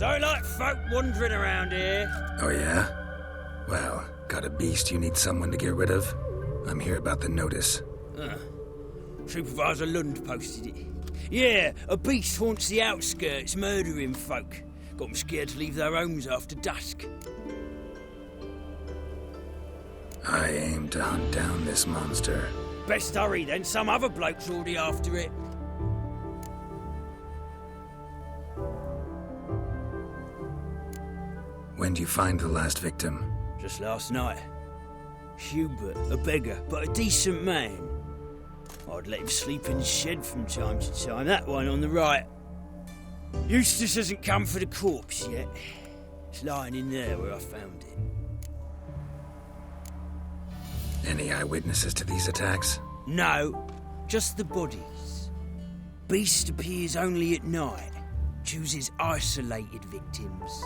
Don't like folk wandering around here. Oh yeah? Well, got a beast you need someone to get rid of? I'm here about the notice. Supervisor Lund posted it. Yeah, a beast haunts the outskirts, murdering folk. Got them scared to leave their homes after dusk. I aim to hunt down this monster. Best hurry then, some other bloke's already after it. When do you find the last victim? Just last night. Hubert, a beggar, but a decent man. I'd let him sleep in the shed from time to time, that one on the right. Eustace hasn't come for the corpse yet. It's lying in there where I found it. Any eyewitnesses to these attacks? No, just the bodies. Beast appears only at night. Chooses isolated victims.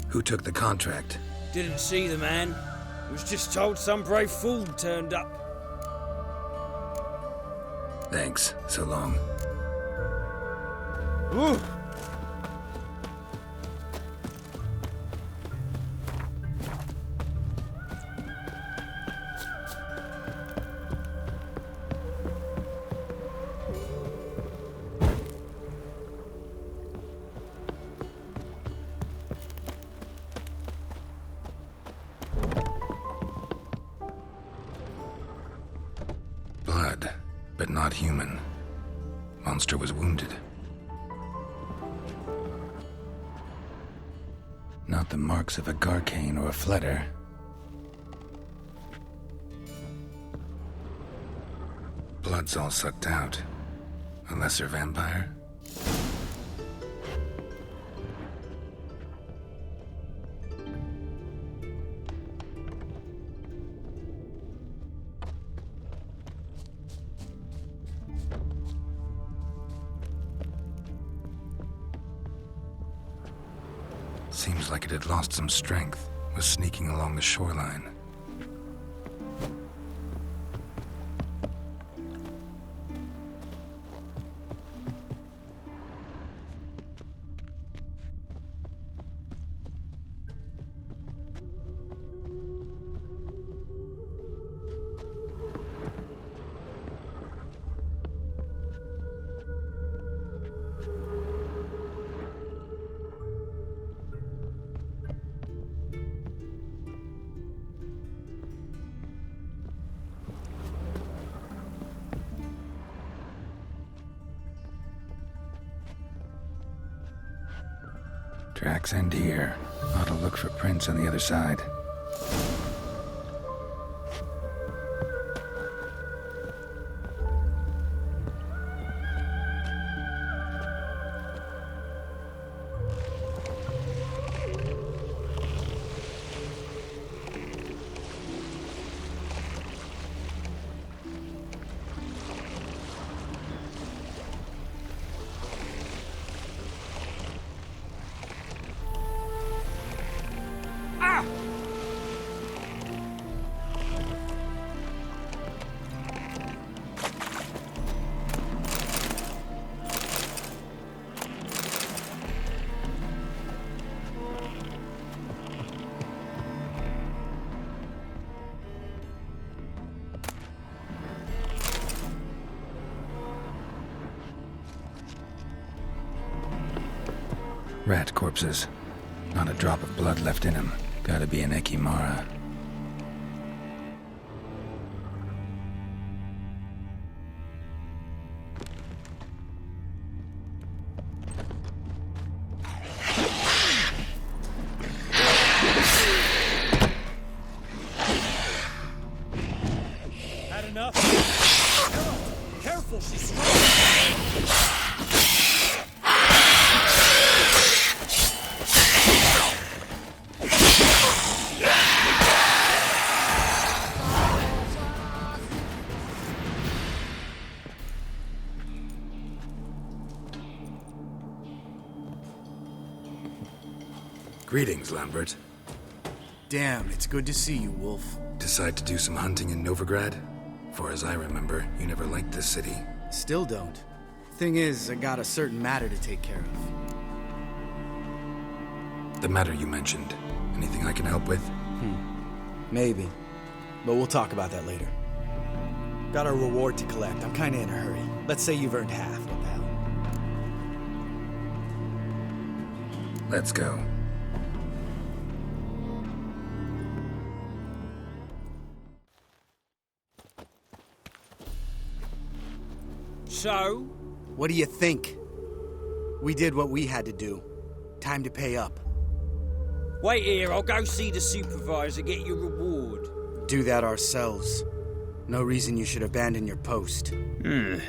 Who took the contract? Didn't see the man. Was just told some brave fool turned up. Thanks. So long. Ooh. Blood, but not human. Monster was wounded. Not the marks of a Garcane or a Fletter. Blood's all sucked out. A lesser vampire? Seems like it had lost some strength, was sneaking along the shoreline. Tracks end here. Ought to look for prints on the other side. Rat corpses. Not a drop of blood left in him. Gotta be an Ekimara. Had enough? Girl, careful, she's strong. Greetings, Lambert. Damn, it's good to see you, Wolf. Decide to do some hunting in Novigrad? For as I remember, you never liked this city. Still don't. Thing is, I got a certain matter to take care of. The matter you mentioned. Anything I can help with? Maybe. But we'll talk about that later. Got a reward to collect. I'm kinda in a hurry. Let's say you've earned half. What the hell? Let's go. So, What do you think? We did what we had to do. Time to pay up. wait here, I'll go see the supervisor, get your reward. Do that ourselves. No reason you should abandon your post. Can't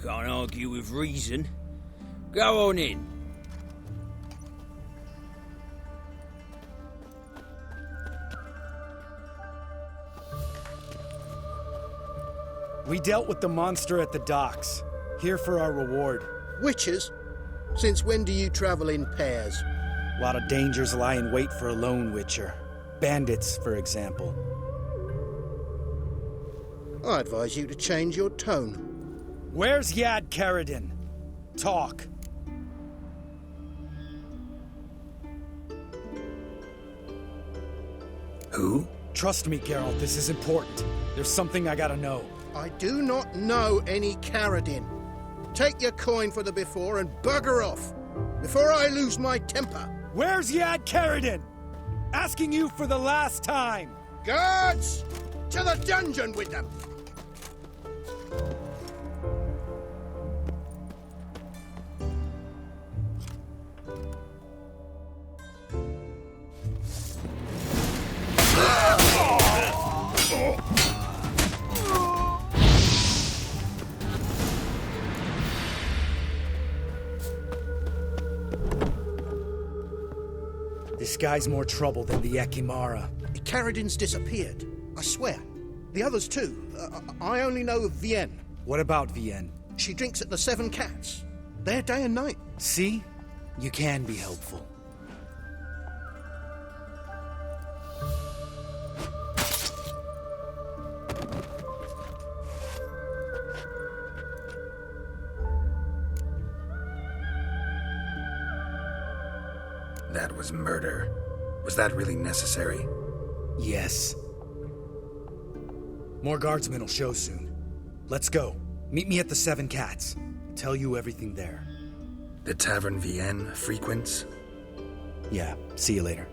argue with reason. Go on in. We dealt with the monster at the docks. Here for our reward. Witches? Since when do you travel in pairs? A lot of dangers lie in wait for a lone witcher. Bandits, for example. I advise you to change your tone. Where's Yad Karadin? Talk. Who? Trust me, Geralt, this is important. There's something I gotta know. I do not know any Karadin. Take your coin for the before and bugger off, before I lose my temper. Where's Yad Karadin? Asking you for the last time. Guards! To the dungeon with them! This guy's more trouble than the Ekimara. Karadin's disappeared, I swear. The others too. I only know of Vienne. What about Vienne? She drinks at the Seven Cats. There day and night. See? You can be helpful. That was murder. Was that really necessary? Yes. More guardsmen will show soon. Let's go. Meet me at the Seven Cats. Tell you everything there. The Tavern Vienne frequents? Yeah, see you later.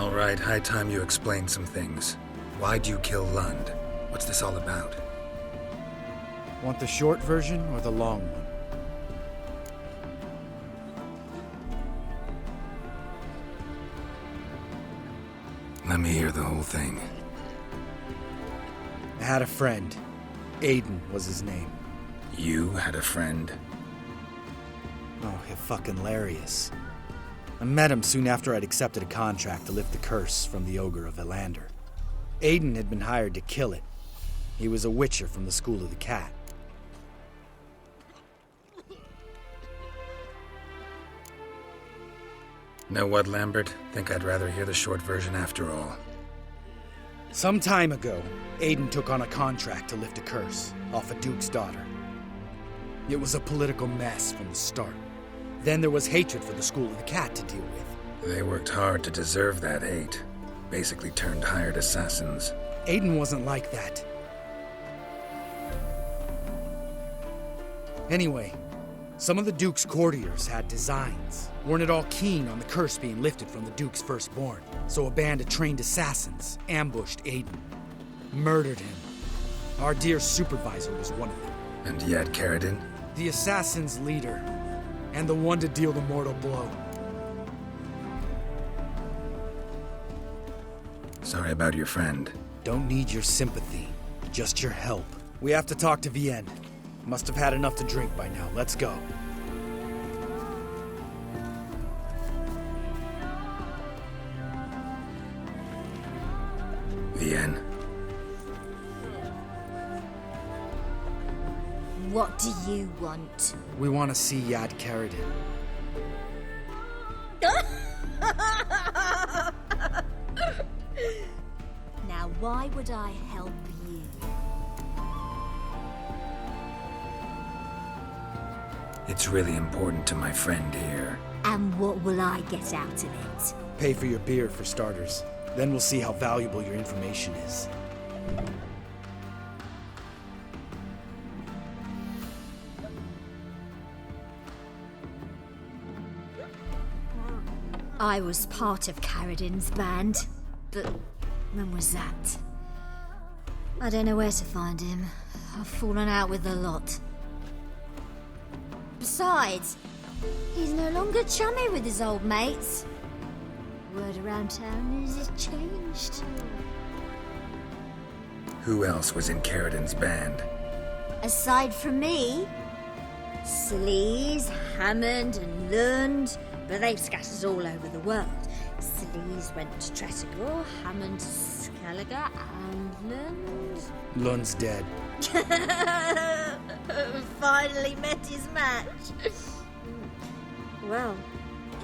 All right, high time you explained some things. Why'd you kill Lund? What's this all about? Want the short version or the long one? Let me hear the whole thing. I had a friend. Aiden was his name. You had a friend? Oh, fucking hilarious. I met him soon after I'd accepted a contract to lift the curse from the Ogre of Elander. Aiden had been hired to kill it. He was a witcher from the School of the Cat. Know what, Lambert? Think I'd rather hear the short version after all. Some time ago, Aiden took on a contract to lift a curse off a duke's daughter. It was a political mess from the start. Then there was hatred for the School of the Cat to deal with. They worked hard to deserve that hate. Basically turned hired assassins. Aiden wasn't like that. Anyway, some of the Duke's courtiers had designs. Weren't at all keen on the curse being lifted from the Duke's firstborn. So a band of trained assassins ambushed Aiden. Murdered him. Our dear supervisor was one of them. And yet, Caridin? The assassin's leader. And the one to deal the mortal blow. Sorry about your friend. Don't need your sympathy, just your help. We have to talk to Vienne. Must have had enough to drink by now. Let's go. Vienne. What do you want? We want to see Yad Caridin. Now, why would I help you? It's really important to my friend here. And what will I get out of it? Pay for your beer, for starters. Then we'll see how valuable your information is. I was part of Caridin's band, but when was that? I don't know where to find him. I've fallen out with a lot. Besides, he's no longer chummy with his old mates. Word around town is it's changed. Who else was in Caridin's band? Aside from me, Sleaze, Hammond and Lund, but they've scattered all over the world. Sleaze went to Tretogor, Hammond to Skellige, and Lund... Lund's dead. Finally met his match. Well,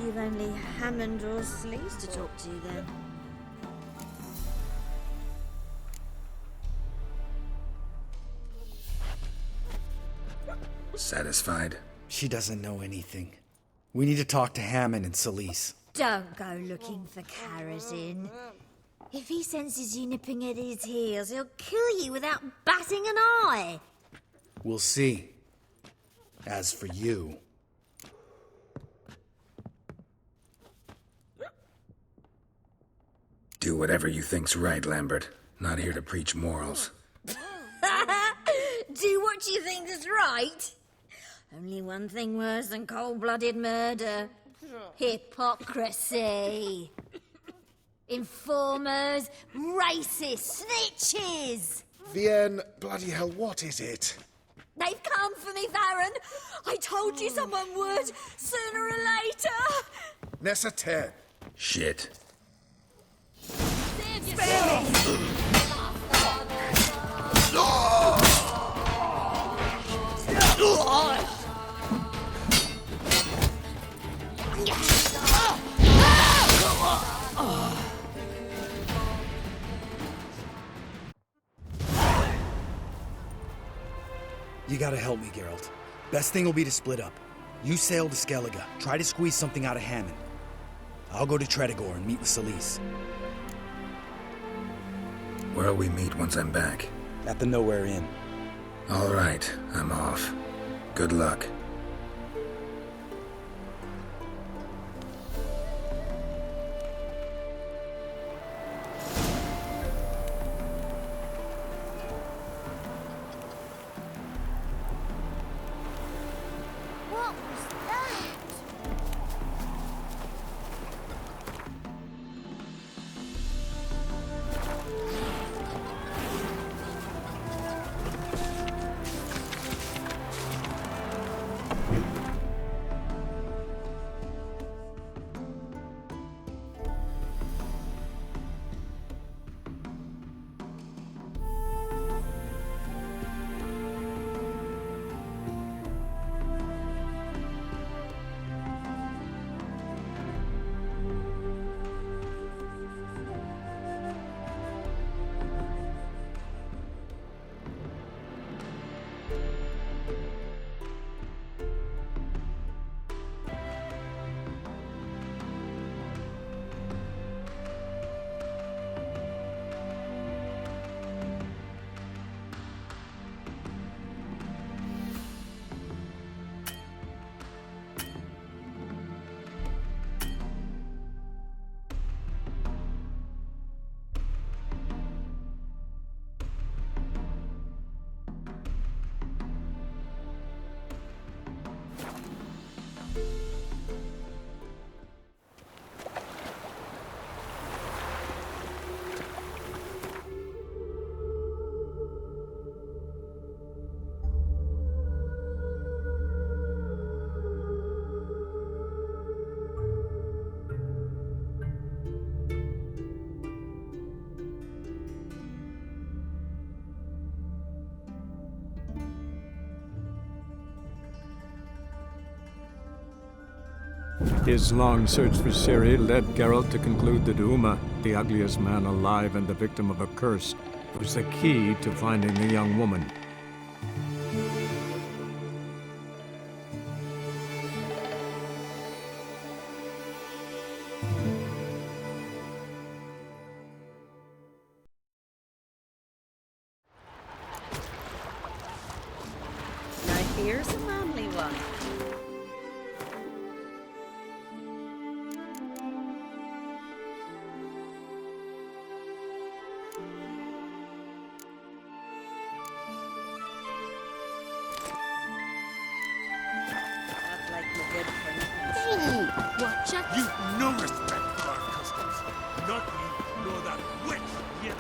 you've only Hammond or Sleaze to talk to then. Satisfied? She doesn't know anything. We need to talk to Hammond and Sleaze. Don't go looking for Caridin. If he senses you nipping at his heels, he'll kill you without batting an eye. We'll see. As for you... Do whatever you think's right, Lambert. Not here to preach morals. Do what you think is right. Only one thing worse than cold-blooded murder. Hypocrisy. Informers, racists, snitches. Vienne, bloody hell, what is it? They've come for me, Baron. I told you someone would, sooner or later. Nessater. Shit. You gotta help me, Geralt. Best thing will be to split up. You sail to Skellige. Try to squeeze something out of Hammond. I'll go to Tretogor and meet with Sleaze. Where'll we meet once I'm back? At the Nowhere Inn. All right, I'm off. Good luck. His long search for Ciri led Geralt to conclude that Uma, the ugliest man alive and the victim of a curse, was the key to finding the young woman. Now here's a manly one. Not like my good friend. Watch out! You've no respect for our customs. Not you, nor that witch yet.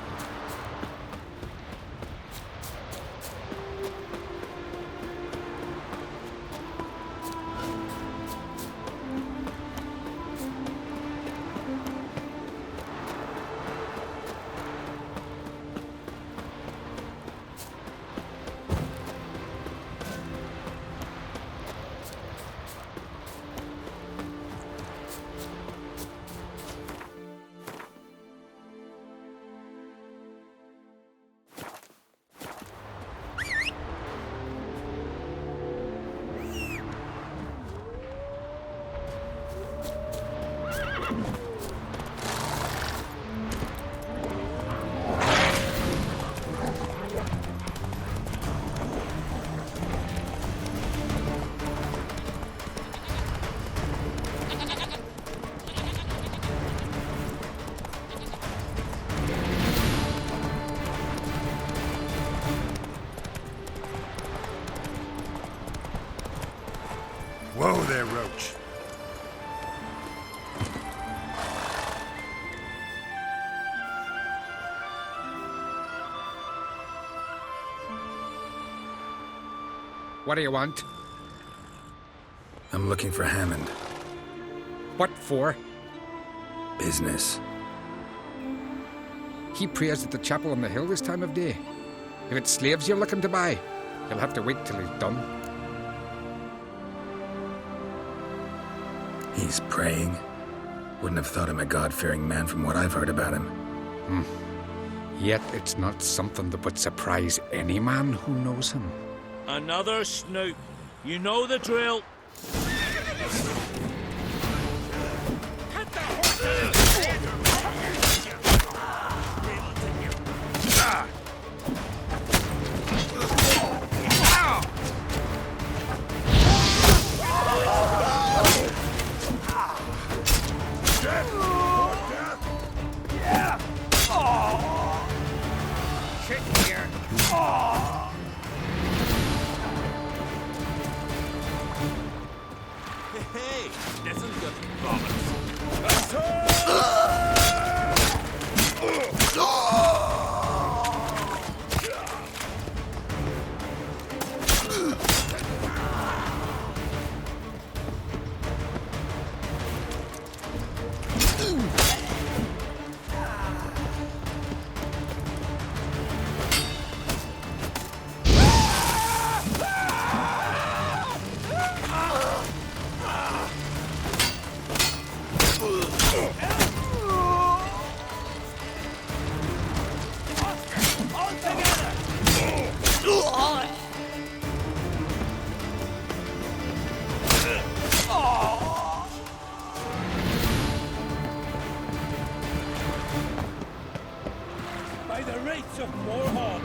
Whoa there, Roach. What do you want? I'm looking for Hammond. What for? Business. He prays at the chapel on the hill this time of day. If it's slaves you're looking to buy, you'll have to wait till he's done. He's praying. Wouldn't have thought him a God-fearing man from what I've heard about him. Yet it's not something that would surprise any man who knows him. Another snoop. You know the drill. Hey, this is good promise. By the rates of Morhaug.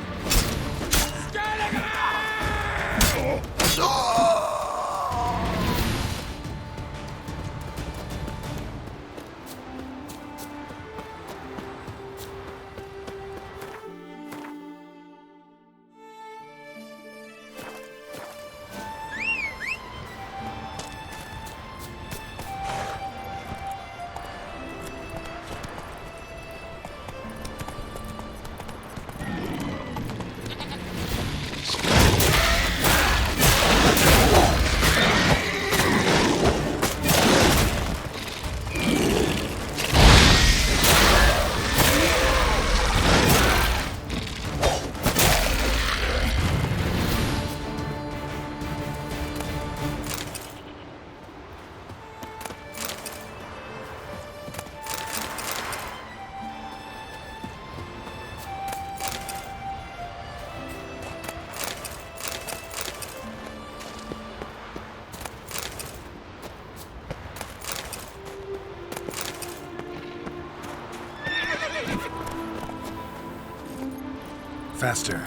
Faster.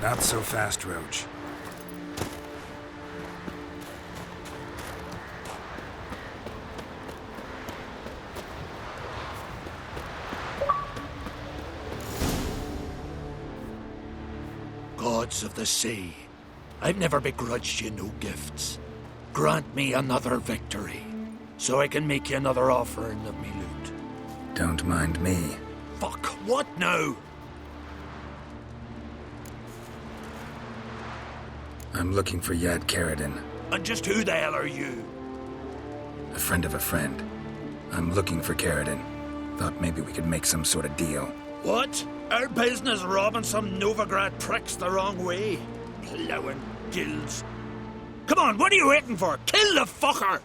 Not so fast, Roach. Gods of the sea, I've never begrudged you no gifts. Grant me another victory, so I can make you another offering of me loot. Don't mind me. Fuck, what now? I'm looking for Yad Karadin, And just who the hell are you? a friend of a friend. I'm looking for Karadin. Thought maybe we could make some sort of deal. What? Our business robbing some Novigrad pricks the wrong way? Plowing guilds. Come on, what are you waiting for? Kill the fucker!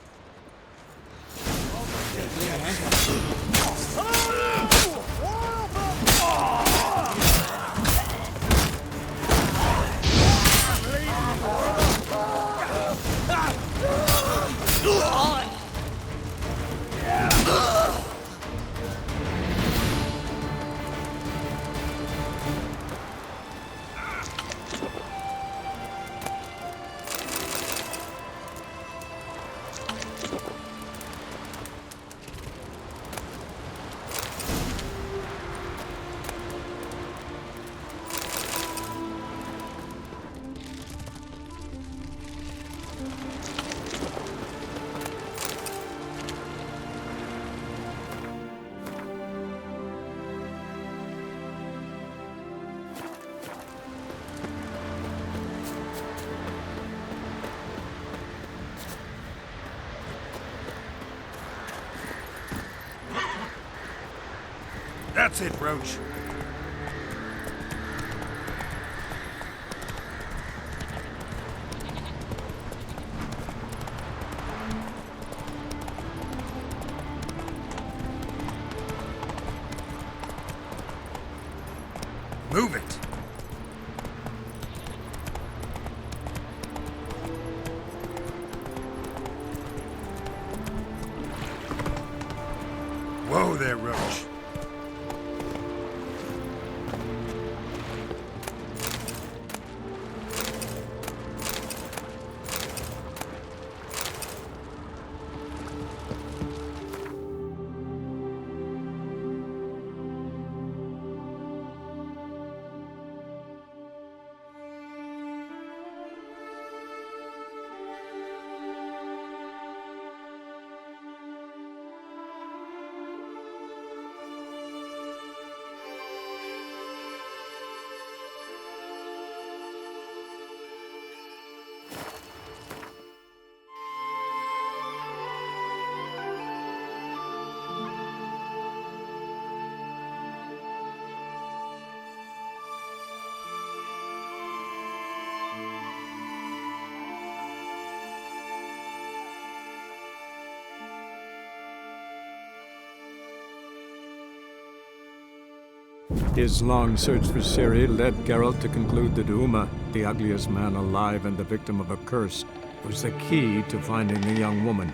That's it, Roach. Move it. Whoa there, Roach. His long search for Ciri led Geralt to conclude that Uma, the ugliest man alive and the victim of a curse, was the key to finding the young woman.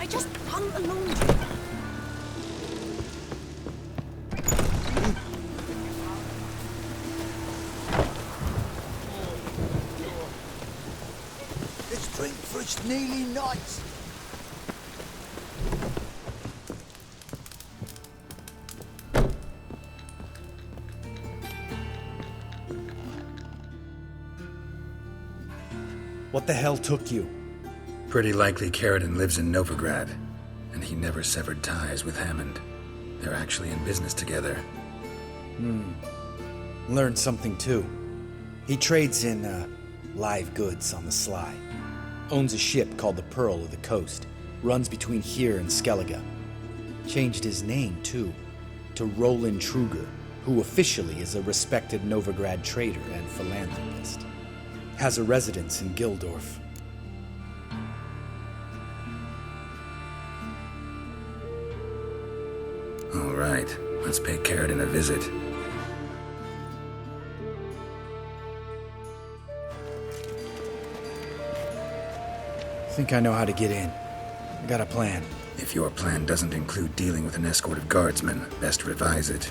I just hung the laundry. Let's drink for its nearly night. What the hell took you? Pretty likely Karadin lives in Novigrad, and he never severed ties with Hammond. They're actually in business together. Learned something too. He trades in live goods on the sly. Owns a ship called the Pearl of the Coast. Runs between here and Skellige. Changed his name too, to Roland Truger, who officially is a respected Novigrad trader and philanthropist. Has a residence in Gildorf. All right, let's pay Carradine a visit. Think I know how to get in. I got a plan. If your plan doesn't include dealing with an escort of guardsmen, best revise it.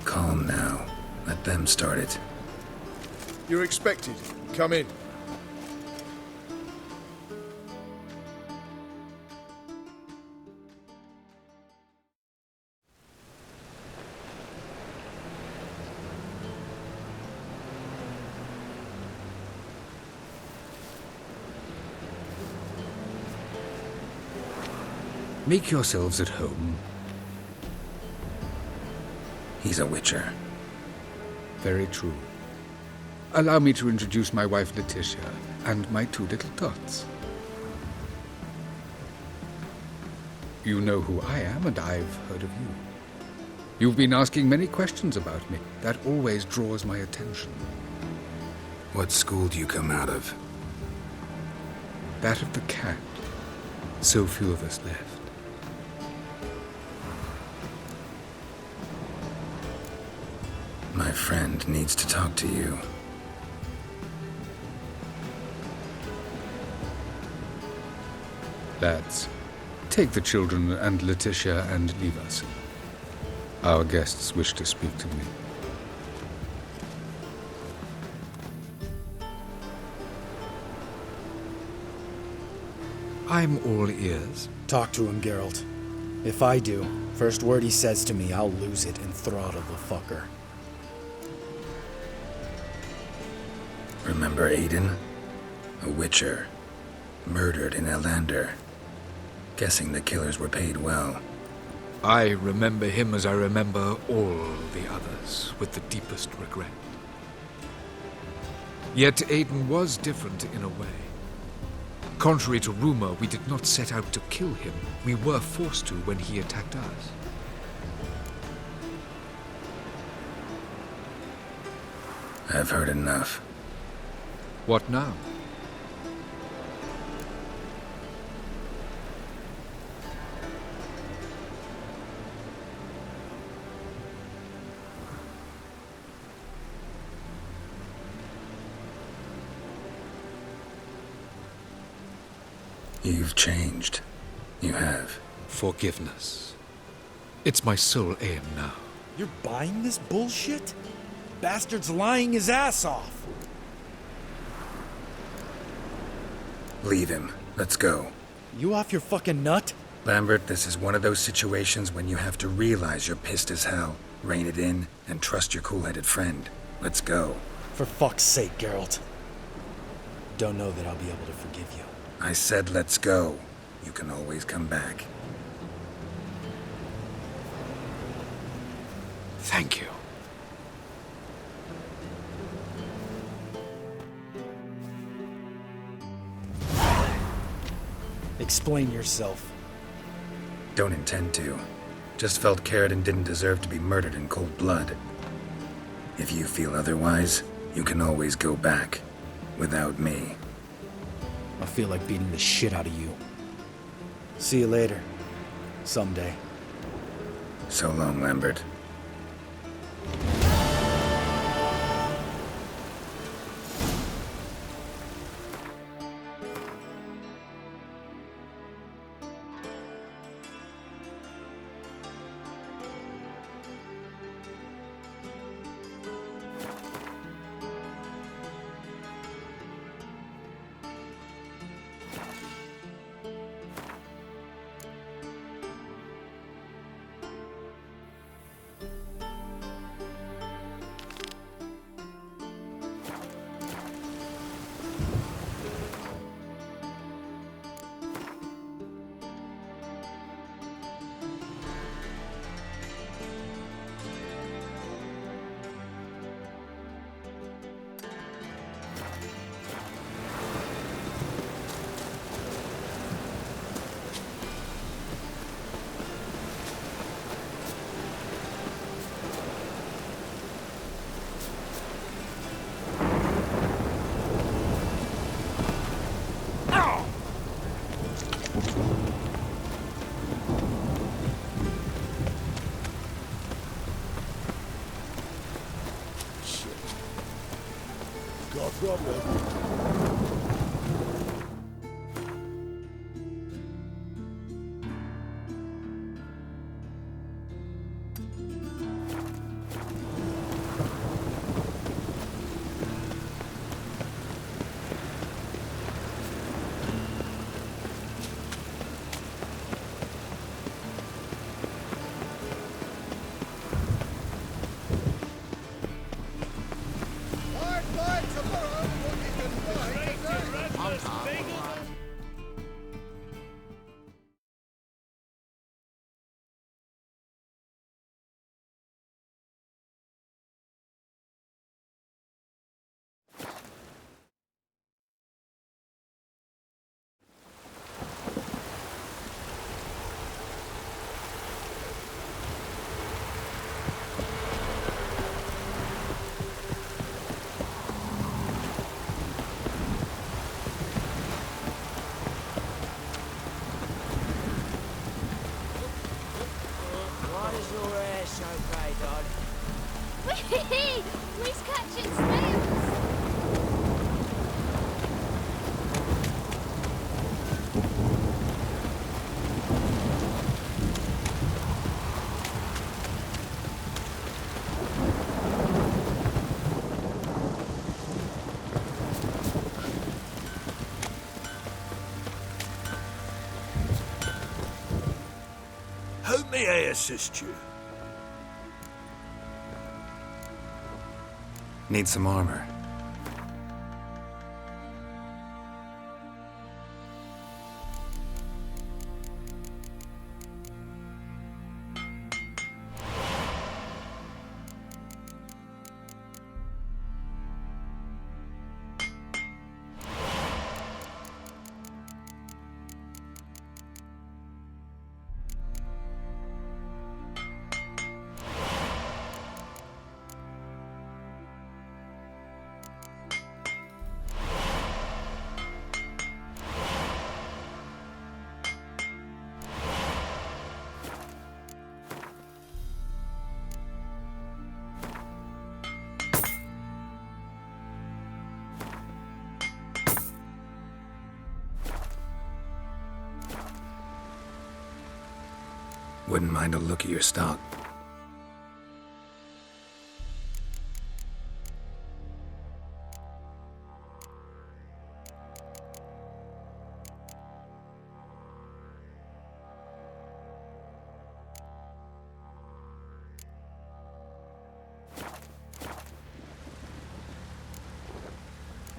Calm now. Let them start it. You're expected. Come in. Make yourselves at home. He's a witcher. Very true. Allow me to introduce my wife Letitia and my two little tots. You know who I am, and I've heard of you. You've been asking many questions about me. That always draws my attention. What school do you come out of? That of the cat. So few of us left. My friend needs to talk to you. Lads, take the children and Letitia and leave us. Our guests wish to speak to me. I'm all ears. Talk to him, Geralt. If I do, first word he says to me, I'll lose it and throttle the fucker. Remember Aiden? A witcher. Murdered in Elander. Guessing the killers were paid well. I remember him as I remember all the others, with the deepest regret. Yet Aiden was different in a way. Contrary to rumor, we did not set out to kill him. We were forced to when he attacked us. I've heard enough. What now? You've changed. You have. Forgiveness. It's my sole aim now. You're buying this bullshit? Bastard's lying his ass off. Leave him. Let's go. You off your fucking nut? Lambert, this is one of those situations when you have to realize you're pissed as hell, rein it in, and trust your cool-headed friend. Let's go. For fuck's sake, Geralt. Don't know that I'll be able to forgive you. I said let's go. You can always come back. Thank you. Explain yourself. Don't intend to. Just felt Carradine didn't deserve to be murdered in cold blood. If you feel otherwise, you can always go back. Without me. I feel like beating the shit out of you. See you later. Someday. So long, Lambert. problem. He's catching snails! How may I assist you? Need some armor. Wouldn't mind a look at your stock.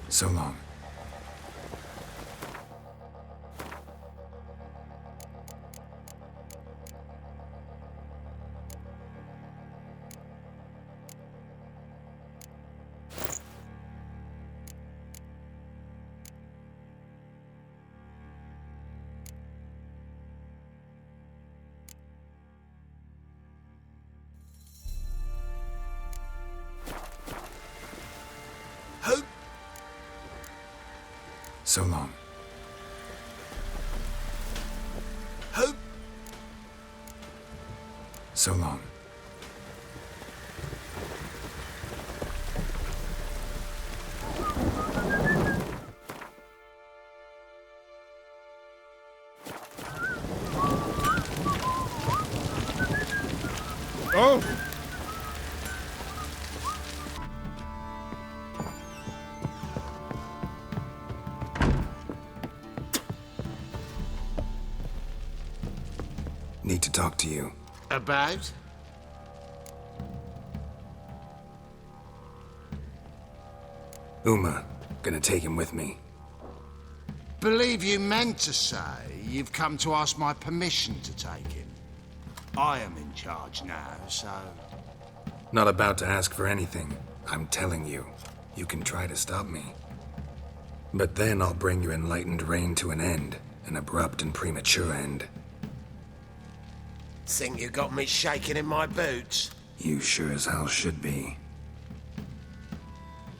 So long. So long. So long. Oh! Need to talk to you. About? Uma. Gonna take him with me. Believe you meant to say you've come to ask my permission to take him. I am in charge now, so... Not about to ask for anything. I'm telling you. You can try to stop me. But then I'll bring your enlightened reign to an end. An abrupt and premature end. Think you got me shaking in my boots? You sure as hell should be.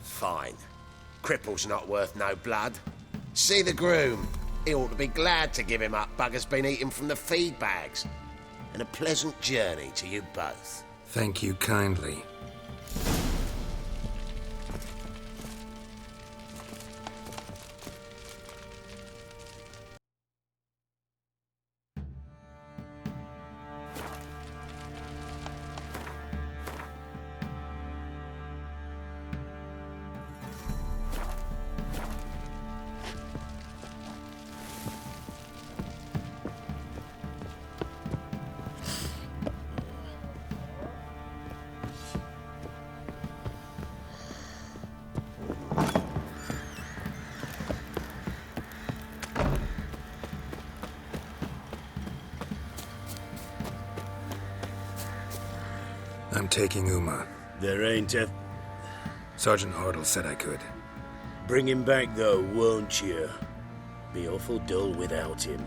Fine. Cripple's not worth no blood. See the groom. He ought to be glad to give him up. Bugger's been eating from the feed bags. And a pleasant journey to you both. Thank you kindly. taking Uma. There ain't a... Sergeant Hartle said I could. Bring him back, though, won't you? Be awful dull without him.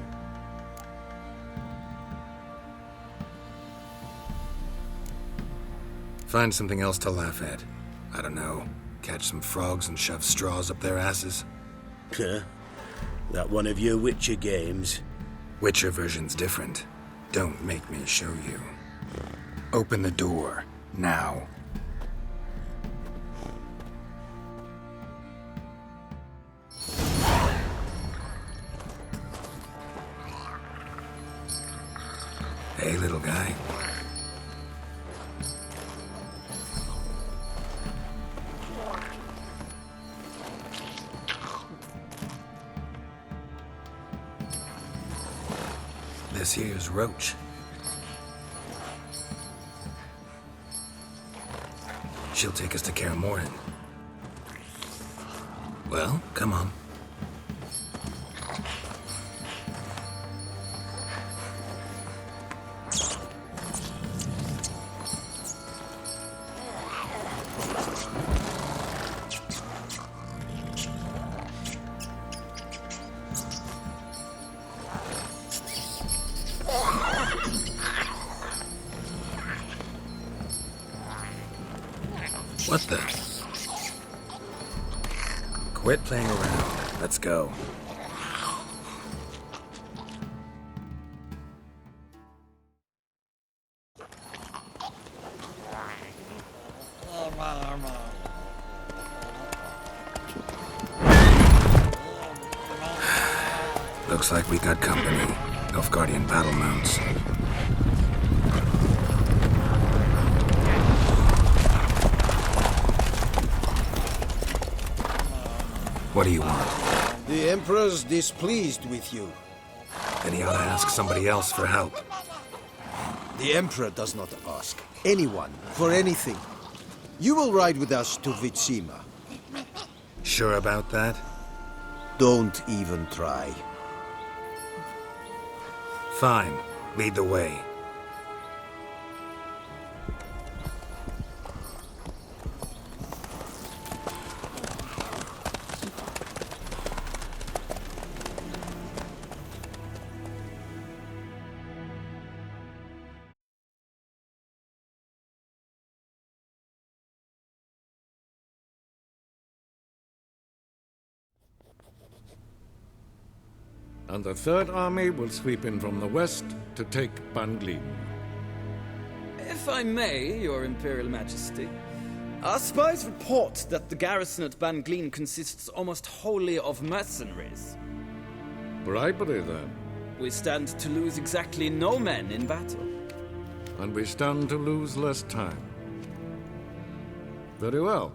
Find something else to laugh at. I don't know. Catch some frogs and shove straws up their asses. Huh? That one of your Witcher games? Witcher version's different. Don't make me show you. Open the door. Now. Hey, little guy. This here's Roach. She'll take us to Kaer Morhen. Well, come on. What the? Quit playing around. Let's go. Looks like we got company. Nilfgaardian battle mounts. What do you want? The Emperor's displeased with you. Then he ought to ask somebody else for help. The Emperor does not ask anyone for anything. You will ride with us to Vitsima. Sure about that? Don't even try. Fine. Lead the way. And the Third Army will sweep in from the west to take Ban Glin. If I may, Your Imperial Majesty, our spies report that the garrison at Ban Glin consists almost wholly of mercenaries. Bribery, then. We stand to lose exactly no men in battle. And we stand to lose less time. Very well.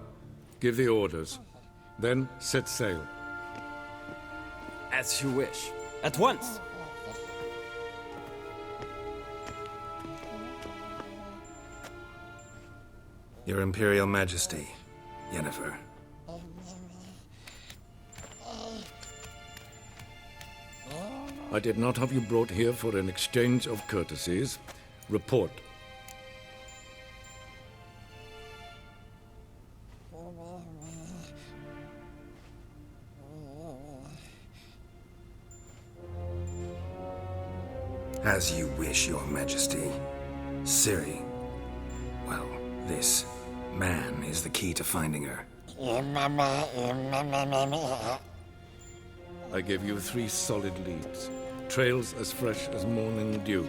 Give the orders. Then set sail. As you wish. At once! Your Imperial Majesty, Yennefer. I did not have you brought here for an exchange of courtesies. Report. As you wish, Your Majesty. Ciri. Well, this man is the key to finding her. I give you 3 solid leads. Trails as fresh as morning dew.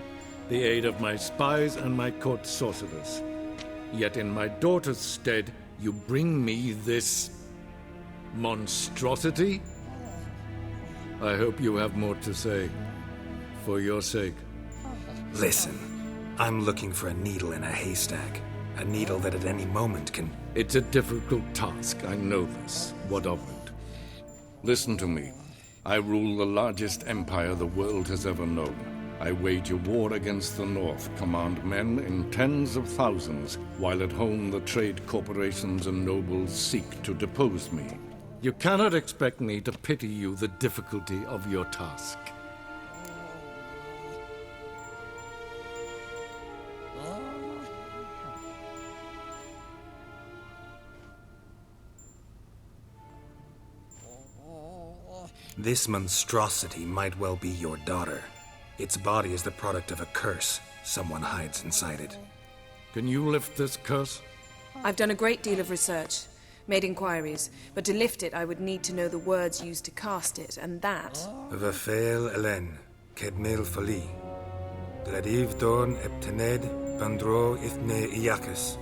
The aid of my spies and my court sorcerers. Yet in my daughter's stead, you bring me this monstrosity? I hope you have more to say. For your sake. Listen, I'm looking for a needle in a haystack. A needle that at any moment can... It's a difficult task, I know this. What of it? Listen to me. I rule the largest empire the world has ever known. I wage a war against the North, command men in tens of thousands, while at home the trade corporations and nobles seek to depose me. You cannot expect me to pity you the difficulty of your task. This monstrosity might well be your daughter. Its body is the product of a curse someone hides inside it. Can you lift this curse? I've done a great deal of research, made inquiries, but to lift it I would need to know the words used to cast it, and that... Vafel Elen, Kedmil Fali, Gladiv Dorn Eptened, Bandro Ithne Iacus.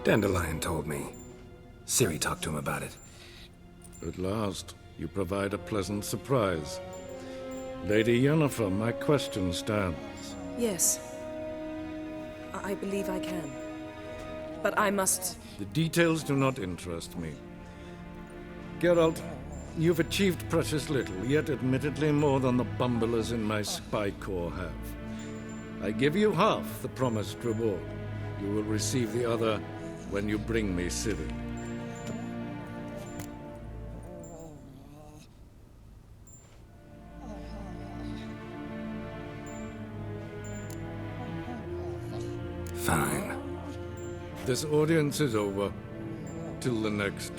Dandelion told me. Ciri talked to him about it. At last, you provide a pleasant surprise. Lady Yennefer, my question stands. Yes. I believe I can. But I must... The details do not interest me. Geralt, you've achieved precious little, yet admittedly more than the bumblers in my spy corps have. I give you half the promised reward. You will receive the other when you bring me Ciri. Fine. This audience is over. Till the next.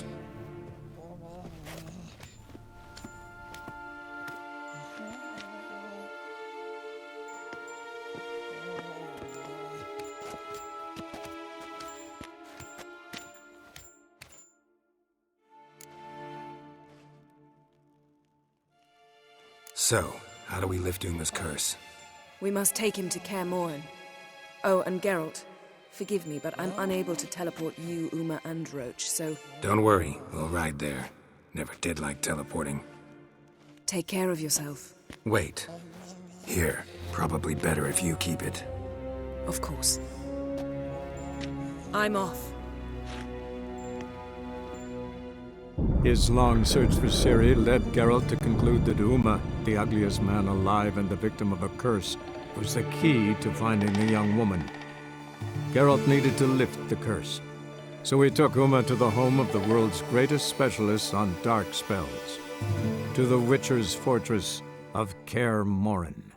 So, how do we lift Uma's curse? We must take him to Kaer Morhen. Oh, and Geralt, forgive me, but I'm unable to teleport you, Uma, and Roach, so... Don't worry, we'll ride there. Never did like teleporting. Take care of yourself. Wait. Here. Probably better if you keep it. Of course. I'm off. His long search for Ciri led Geralt to conclude that Uma, the ugliest man alive and the victim of a curse, was the key to finding the young woman. Geralt needed to lift the curse, so he took Uma to the home of the world's greatest specialists on dark spells, to the Witcher's fortress of Kaer Morhen.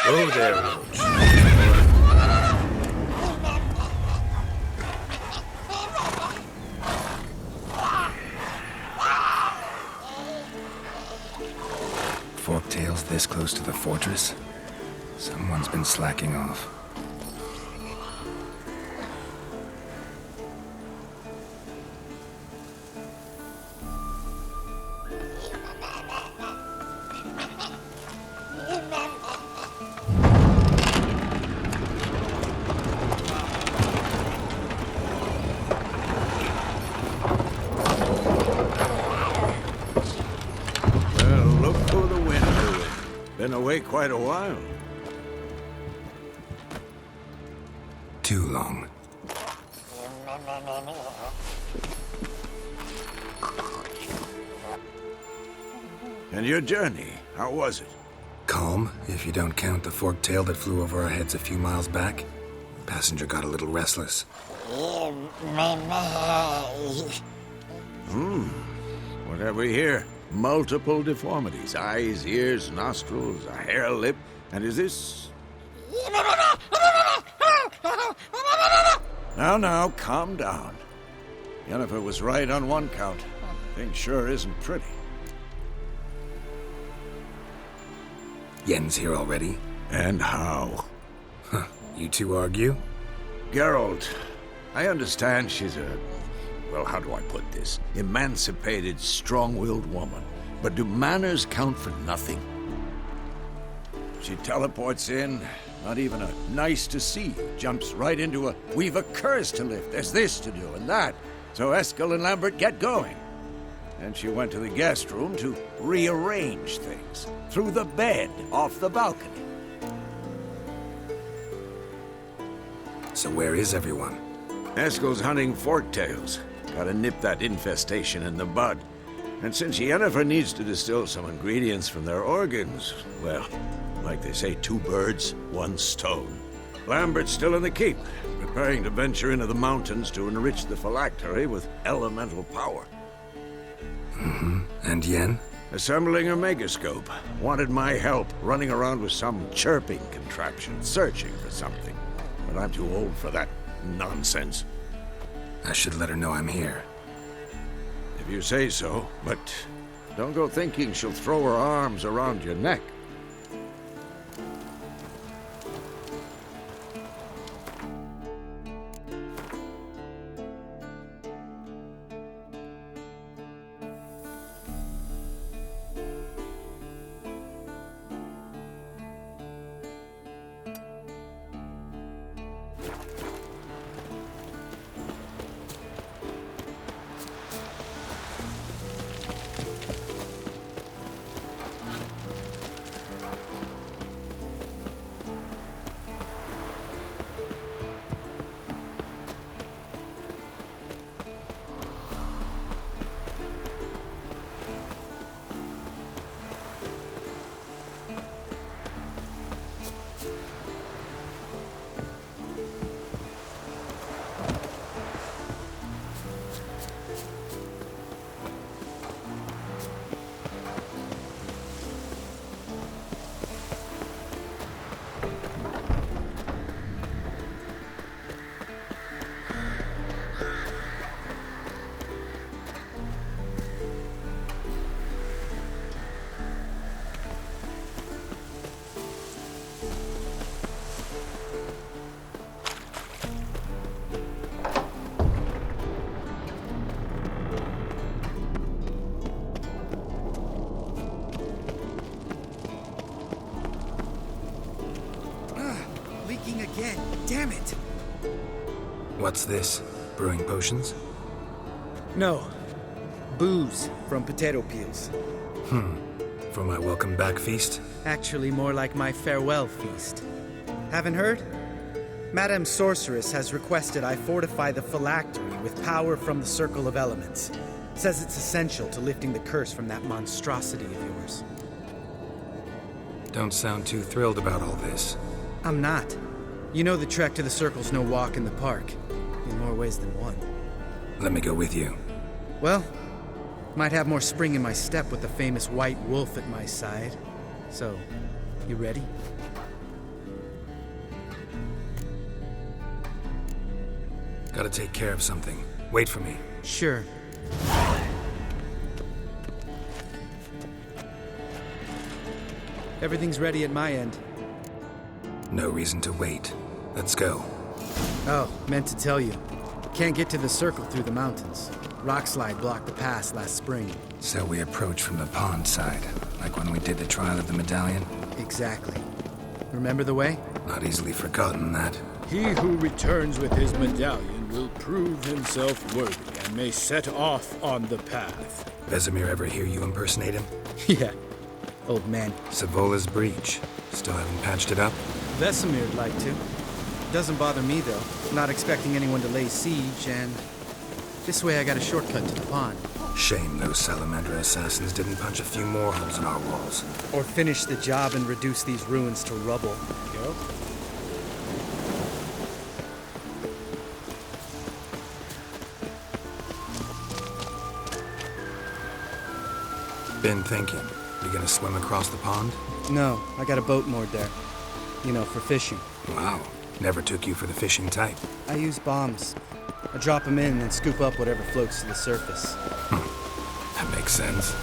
Oh, there, Roach. Forktails this close to the fortress? Someone's been slacking off. Been away quite a while. Too long. And your journey, how was it? Calm, if you don't count the forktail that flew over our heads a few miles back. Passenger got a little restless. What have we here? Multiple deformities. Eyes, ears, nostrils, a hair lip. And is this... Now, calm down. Yennefer was right on one count. Thing sure isn't pretty. Yen's here already? And how? Huh. You two argue? Geralt, I understand she's a... Well, how do I put this? Emancipated, strong-willed woman. But do manners count for nothing? She teleports in, not even a nice to see you, jumps right into a, we've a curse to lift, there's this to do and that. So Eskel and Lambert get going. And she went to the guest room to rearrange things. Through the bed, off the balcony. So where is everyone? Eskel's hunting forktails. Gotta nip that infestation in the bud. And since Yennefer needs to distill some ingredients from their organs, well, like they say, 2 birds, 1 stone. Lambert's still in the keep, preparing to venture into the mountains to enrich the phylactery with elemental power. And Yen? Assembling a megascope. Wanted my help running around with some chirping contraption, searching for something. But I'm too old for that nonsense. I should let her know I'm here. If you say so, but don't go thinking she'll throw her arms around your neck. Again. Damn it! What's this? Brewing potions? No. Booze from potato peels. For my welcome back feast? Actually, more like my farewell feast. Haven't heard? Madame Sorceress has requested I fortify the phylactery with power from the Circle of Elements. Says it's essential to lifting the curse from that monstrosity of yours. Don't sound too thrilled about all this. I'm not. You know the trek to the Circle's no walk in the park. In more ways than one. Let me go with you. Well, might have more spring in my step with the famous white wolf at my side. So, you ready? Gotta take care of something. Wait for me. Sure. Everything's ready at my end. No reason to wait. Let's go. Oh, meant to tell you. Can't get to the Circle through the mountains. Rockslide blocked the pass last spring. So we approach from the pond side, like when we did the trial of the medallion? Exactly. Remember the way? Not easily forgotten, that. He who returns with his medallion will prove himself worthy and may set off on the path. Vesemir ever hear you impersonate him? Yeah. Old man. Savola's breach. Still haven't patched it up? Vesemir'd like to. Doesn't bother me, though. Not expecting anyone to lay siege, and this way I got a shortcut to the pond. Shame those Salamander assassins didn't punch a few more holes in our walls. Or finish the job and reduce these ruins to rubble. Yep. Been thinking. You gonna swim across the pond? No, I got a boat moored there. You know, for fishing. Wow. Never took you for the fishing type. I use bombs. I drop them in and scoop up whatever floats to the surface. That makes sense.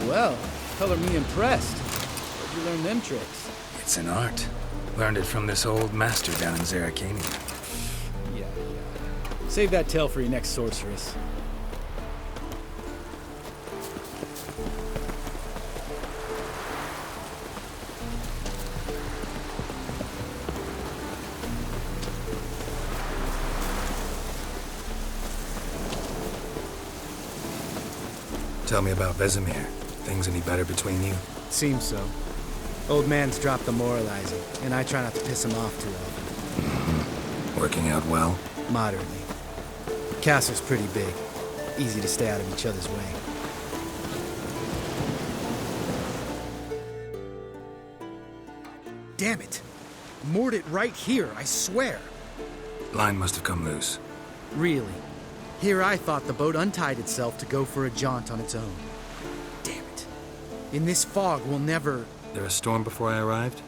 well. Color me impressed. Where'd you learn them tricks? It's an art. Learned it from this old master down in Zerrikania. Yeah. Save that tale for your next sorceress. Tell me about Vesemir. Things any better between you? Seems so. Old man's dropped the moralizing, and I try not to piss him off too often. Working out well? Moderately. Castle's pretty big. Easy to stay out of each other's way. Damn it! Moored it right here, I swear! Line must have come loose. Really? Here I thought the boat untied itself to go for a jaunt on its own. Damn it. In this fog, we'll never... There a storm before I arrived?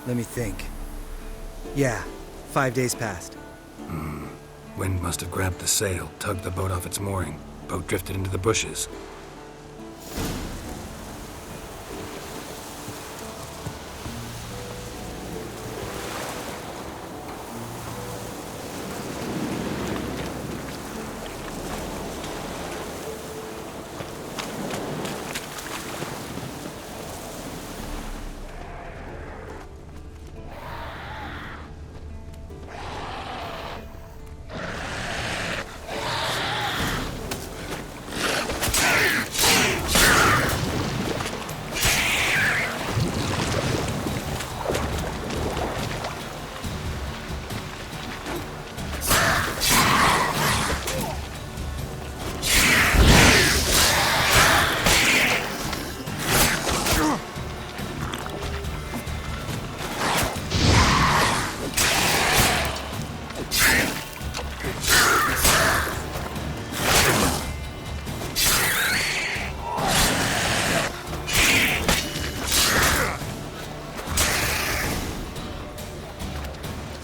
Let me think. Yeah, 5 days passed. Wind must have grabbed the sail, tugged the boat off its mooring. Boat drifted into the bushes.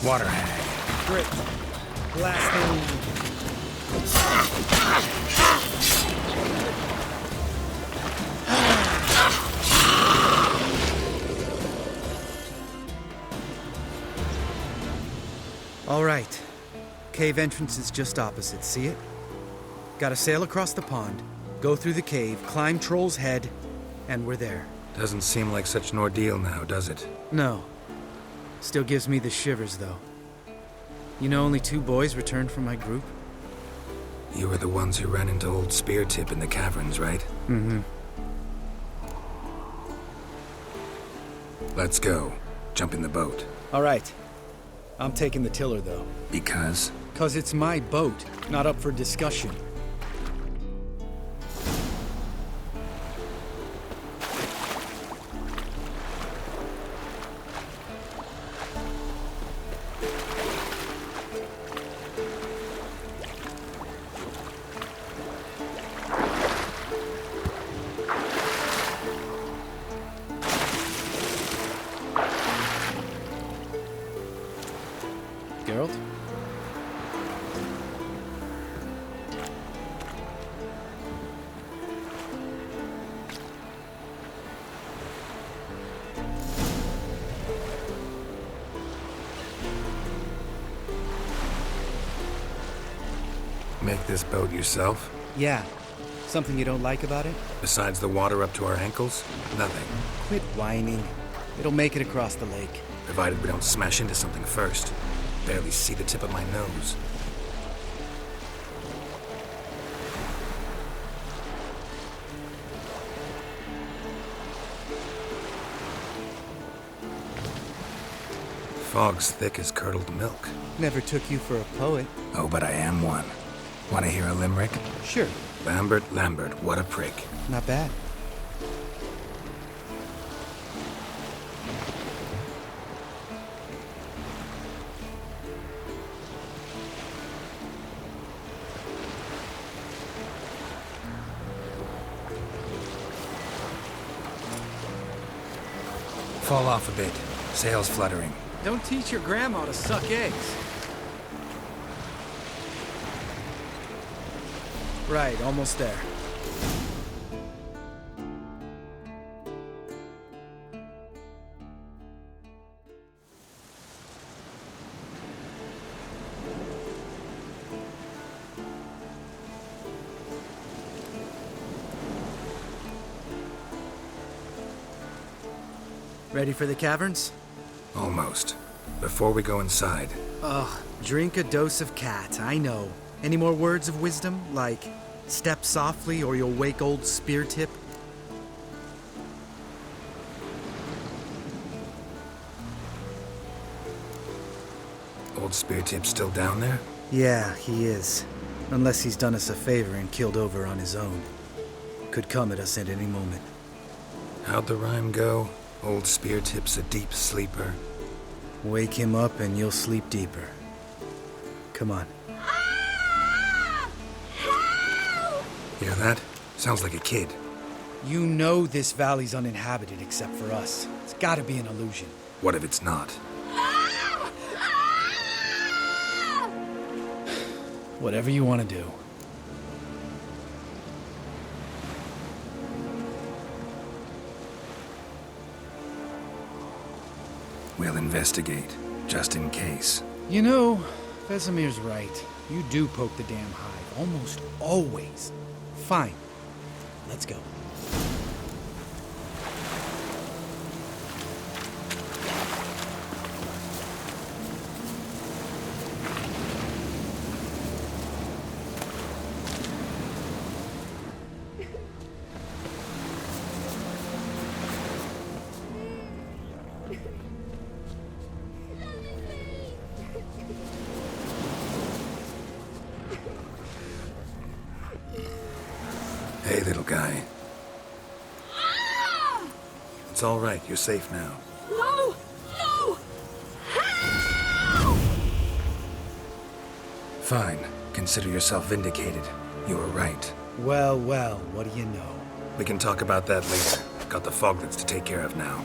Water hag. Grip. Blasting. All right. Cave entrance is just opposite, see it? Gotta sail across the pond, go through the cave, climb Troll's Head, and we're there. Doesn't seem like such an ordeal now, does it? No. Still gives me the shivers, though. You know only 2 boys returned from my group? You were the ones who ran into old Speartip in the caverns, right? Mm-hmm. Let's go. Jump in the boat. All right. I'm taking the tiller, though. Because? 'Cause it's my boat, not up for discussion. Geralt? Make this boat yourself? Yeah. Something you don't like about it? Besides the water up to our ankles? Nothing. Quit whining. It'll make it across the lake. Provided we don't smash into something first. Barely see the tip of my nose. Fog's thick as curdled milk. Never took you for a poet. Oh, but I am one. Want to hear a limerick? Sure. Lambert, what a prick. Not bad. Fall off a bit. Sails fluttering. Don't teach your grandma to suck eggs. Right, almost there. Ready for the caverns? Almost. Before we go inside, Ugh, drink a dose of cat, I know. Any more words of wisdom, like step softly or you'll wake old Speartip? Old Speartip's still down there? Yeah, he is. Unless he's done us a favor and killed over on his own. Could come at us at any moment. How'd the rhyme go? Old Speartip's a deep sleeper. Wake him up and you'll sleep deeper. Come on. Hear that? Sounds like a kid. You know this valley's uninhabited except for us. It's gotta be an illusion. What if it's not? Whatever you want to do. We'll investigate, just in case. You know, Vesemir's right. You do poke the damn hive, almost always. Fine. Let's go. Hey, little guy. It's all right. You're safe now. No! No! Fine. Consider yourself vindicated. You were right. Well, well, what do you know? We can talk about that later. Got the foglets to take care of now.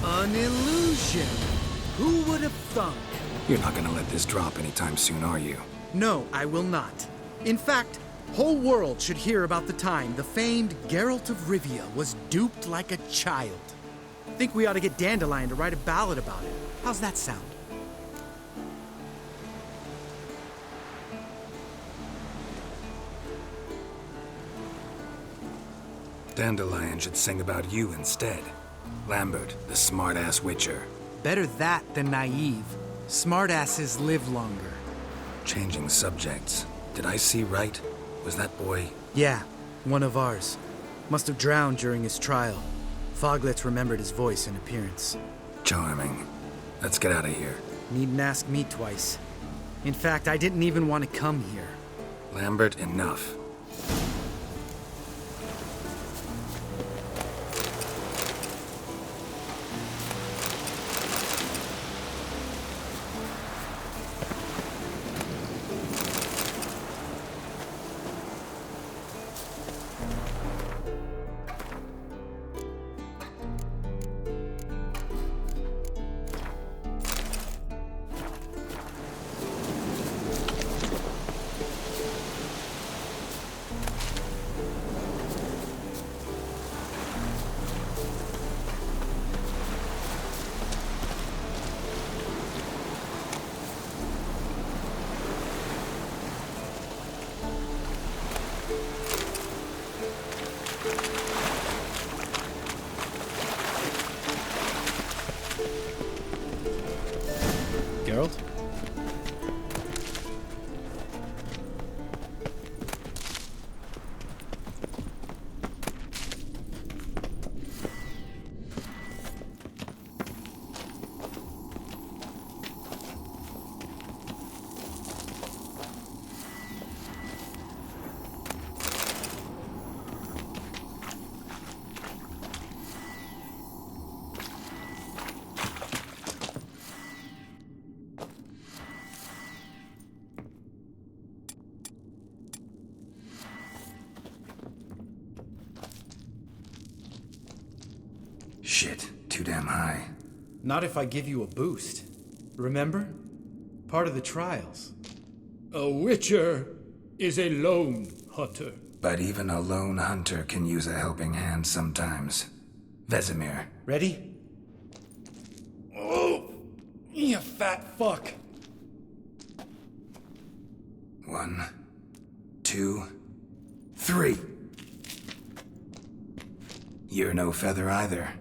An illusion! Who would have thunk? You're not gonna let this drop anytime soon, are you? No, I will not. In fact, whole world should hear about the time the famed Geralt of Rivia was duped like a child. Think we ought to get Dandelion to write a ballad about it. How's that sound? Dandelion should sing about you instead. Lambert, the smart-ass witcher. Better that than naive. Smartasses live longer. Changing subjects. Did I see right? Was that boy? Yeah, one of ours. Must have drowned during his trial. Foglets remembered his voice and appearance. Charming. Let's get out of here. Needn't ask me twice. In fact, I didn't even want to come here. Lambert, enough. Geralt? Shit, too damn high. Not if I give you a boost. Remember? Part of the trials. A witcher is a lone hunter. But even a lone hunter can use a helping hand sometimes. Vesemir. Ready? Oh, you fat fuck. 1, 2, 3. You're no feather either.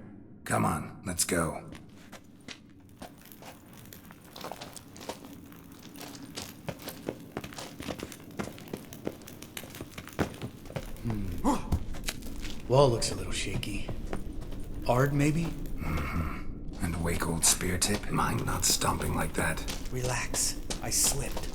Come on, let's go. Wall looks a little shaky. Ard, maybe? And wake old spear tip. Mind not stomping like that. Relax. I slipped.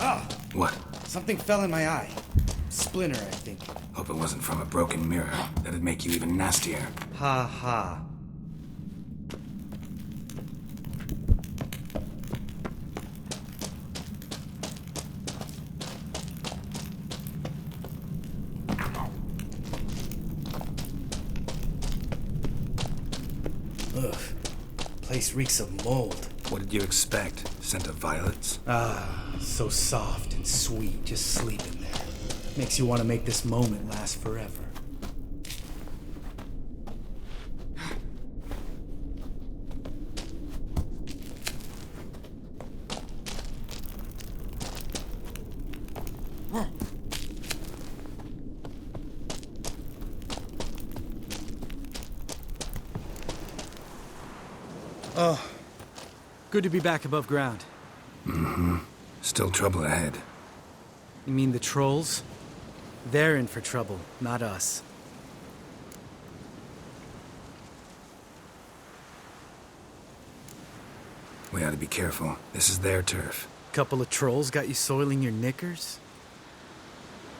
Ah! What? Something fell in my eye. Splinter, I think. Hope it wasn't from a broken mirror. That'd make you even nastier. Ha ha. Ugh. Place reeks of mold. What did you expect? Scent of violets? Ah, so soft and sweet, just sleeping there. Makes you want to make this moment last forever. Oh, good to be back above ground. Still trouble ahead. You mean the trolls? They're in for trouble, not us. We ought to be careful. This is their turf. Couple of trolls got you soiling your knickers?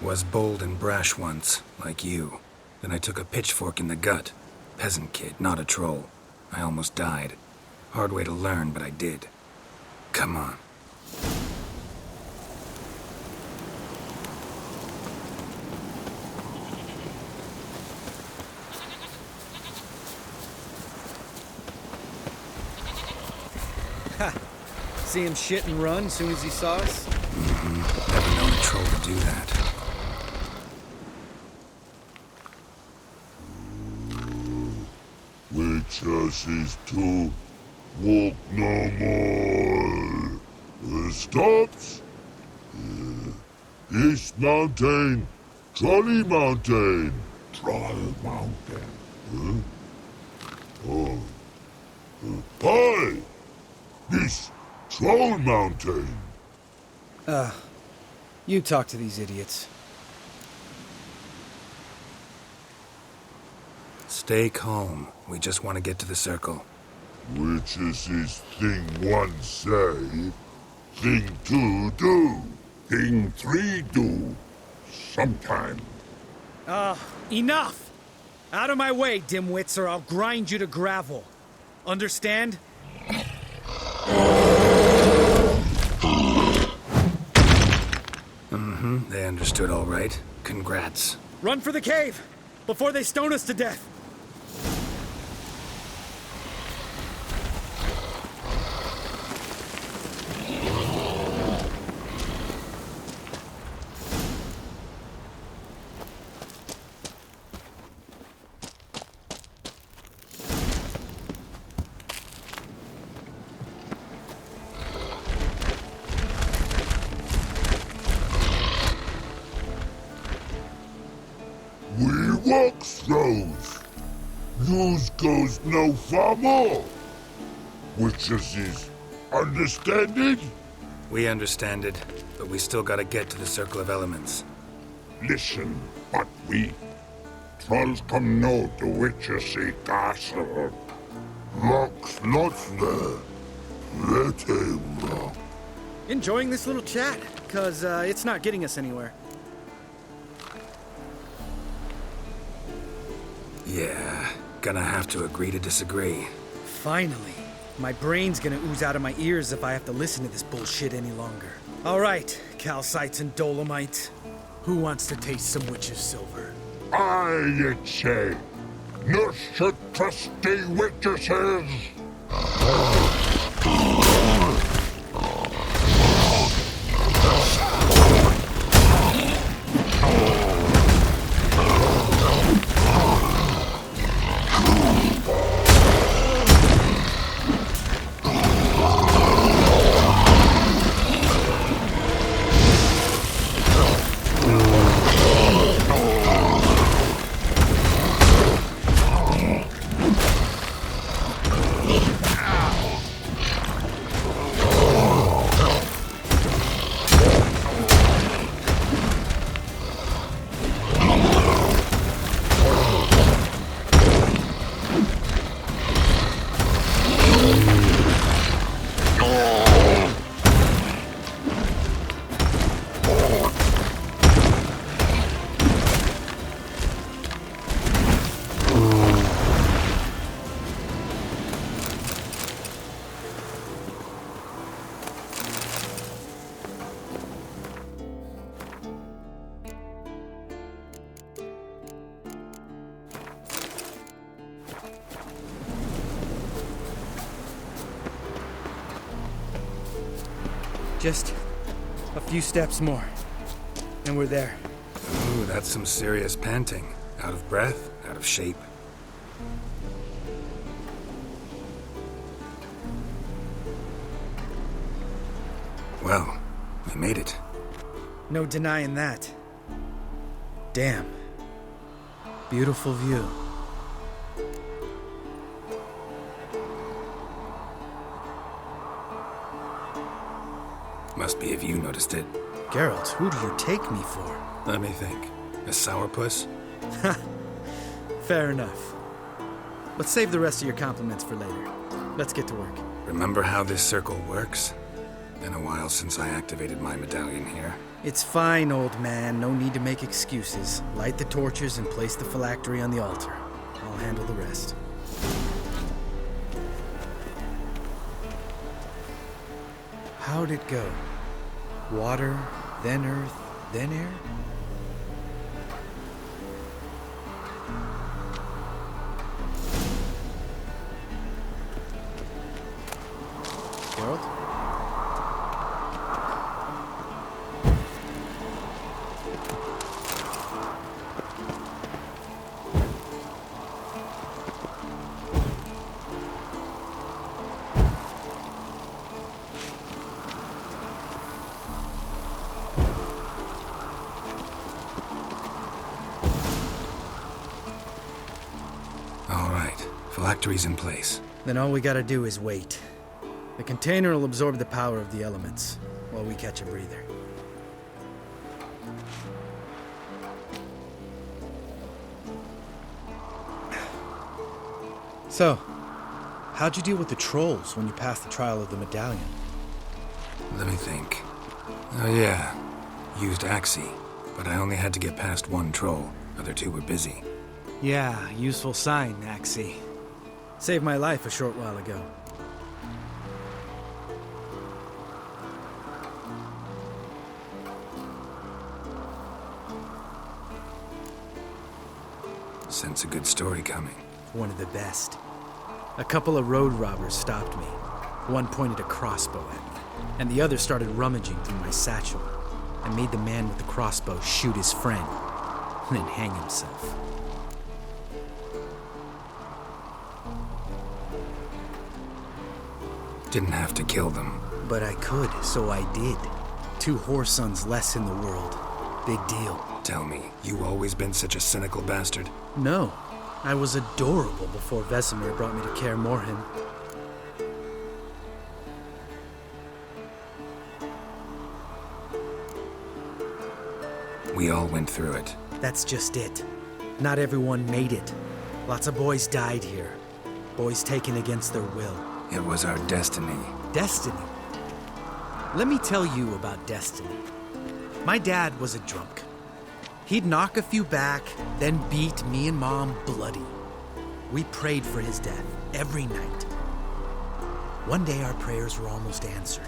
Was bold and brash once, like you. Then I took a pitchfork in the gut. Peasant kid, not a troll. I almost died. Hard way to learn, but I did. Come on. Ha! See him shit and run as soon as he saw us? Never known a troll to do that. Witches is to walk no more. Stops. East Mountain, Trolley Mountain. Troll Mountain. Oh. Hi! This Troll Mountain. You talk to these idiots. Stay calm. We just want to get to the circle. Witches is thing 1 say, thing 2 do, thing 3 do, sometime. Enough! Out of my way, dimwits, or I'll grind you to gravel. Understand? They understood all right. Congrats. Run for the cave! Before they stone us to death! We walks roads. News goes no far more. Witches is understanding? We understand it, but we still gotta get to the Circle of Elements. Listen, but we trolls come no to Witches castle. Locks not there. Let him rock. Enjoying this little chat, cause it's not getting us anywhere. Yeah, gonna have to agree to disagree. Finally. My brain's gonna ooze out of my ears if I have to listen to this bullshit any longer. All right, calcites and dolomites. Who wants to taste some witch's silver? I say. No should trusty witnesses. Just a few steps more, and we're there. Ooh, that's some serious panting. Out of breath, out of shape. Well, we made it. No denying that. Damn. Beautiful view. Must be if you noticed it. Geralt, who do you take me for? Let me think. A sourpuss? Fair enough. Let's save the rest of your compliments for later. Let's get to work. Remember how this circle works? Been a while since I activated my medallion here. It's fine, old man. No need to make excuses. Light the torches and place the phylactery on the altar. I'll handle the rest. How'd it go? Water, then earth, then air? Geralt? Phylactery's in place. Then all we gotta do is wait. The container will absorb the power of the elements, while we catch a breather. So, how'd you deal with the trolls when you passed the trial of the medallion? Let me think. Oh yeah, used Axii, but I only had to get past one troll. Other two were busy. Yeah, useful sign, Axii. Saved my life a short while ago. Sense a good story coming. One of the best. A couple of road robbers stopped me. One pointed a crossbow at me, and the other started rummaging through my satchel. I made the man with the crossbow shoot his friend, and then hang himself. Didn't have to kill them. But I could, so I did. 2 Whoresons less in the world. Big deal. Tell me, you always been such a cynical bastard? No. I was adorable before Vesemir brought me to Kaer Morhen. We all went through it. That's just it. Not everyone made it. Lots of boys died here. Boys taken against their will. It was our destiny. Destiny? Let me tell you about destiny. My dad was a drunk. He'd knock a few back, then beat me and Mom bloody. We prayed for his death every night. One day our prayers were almost answered.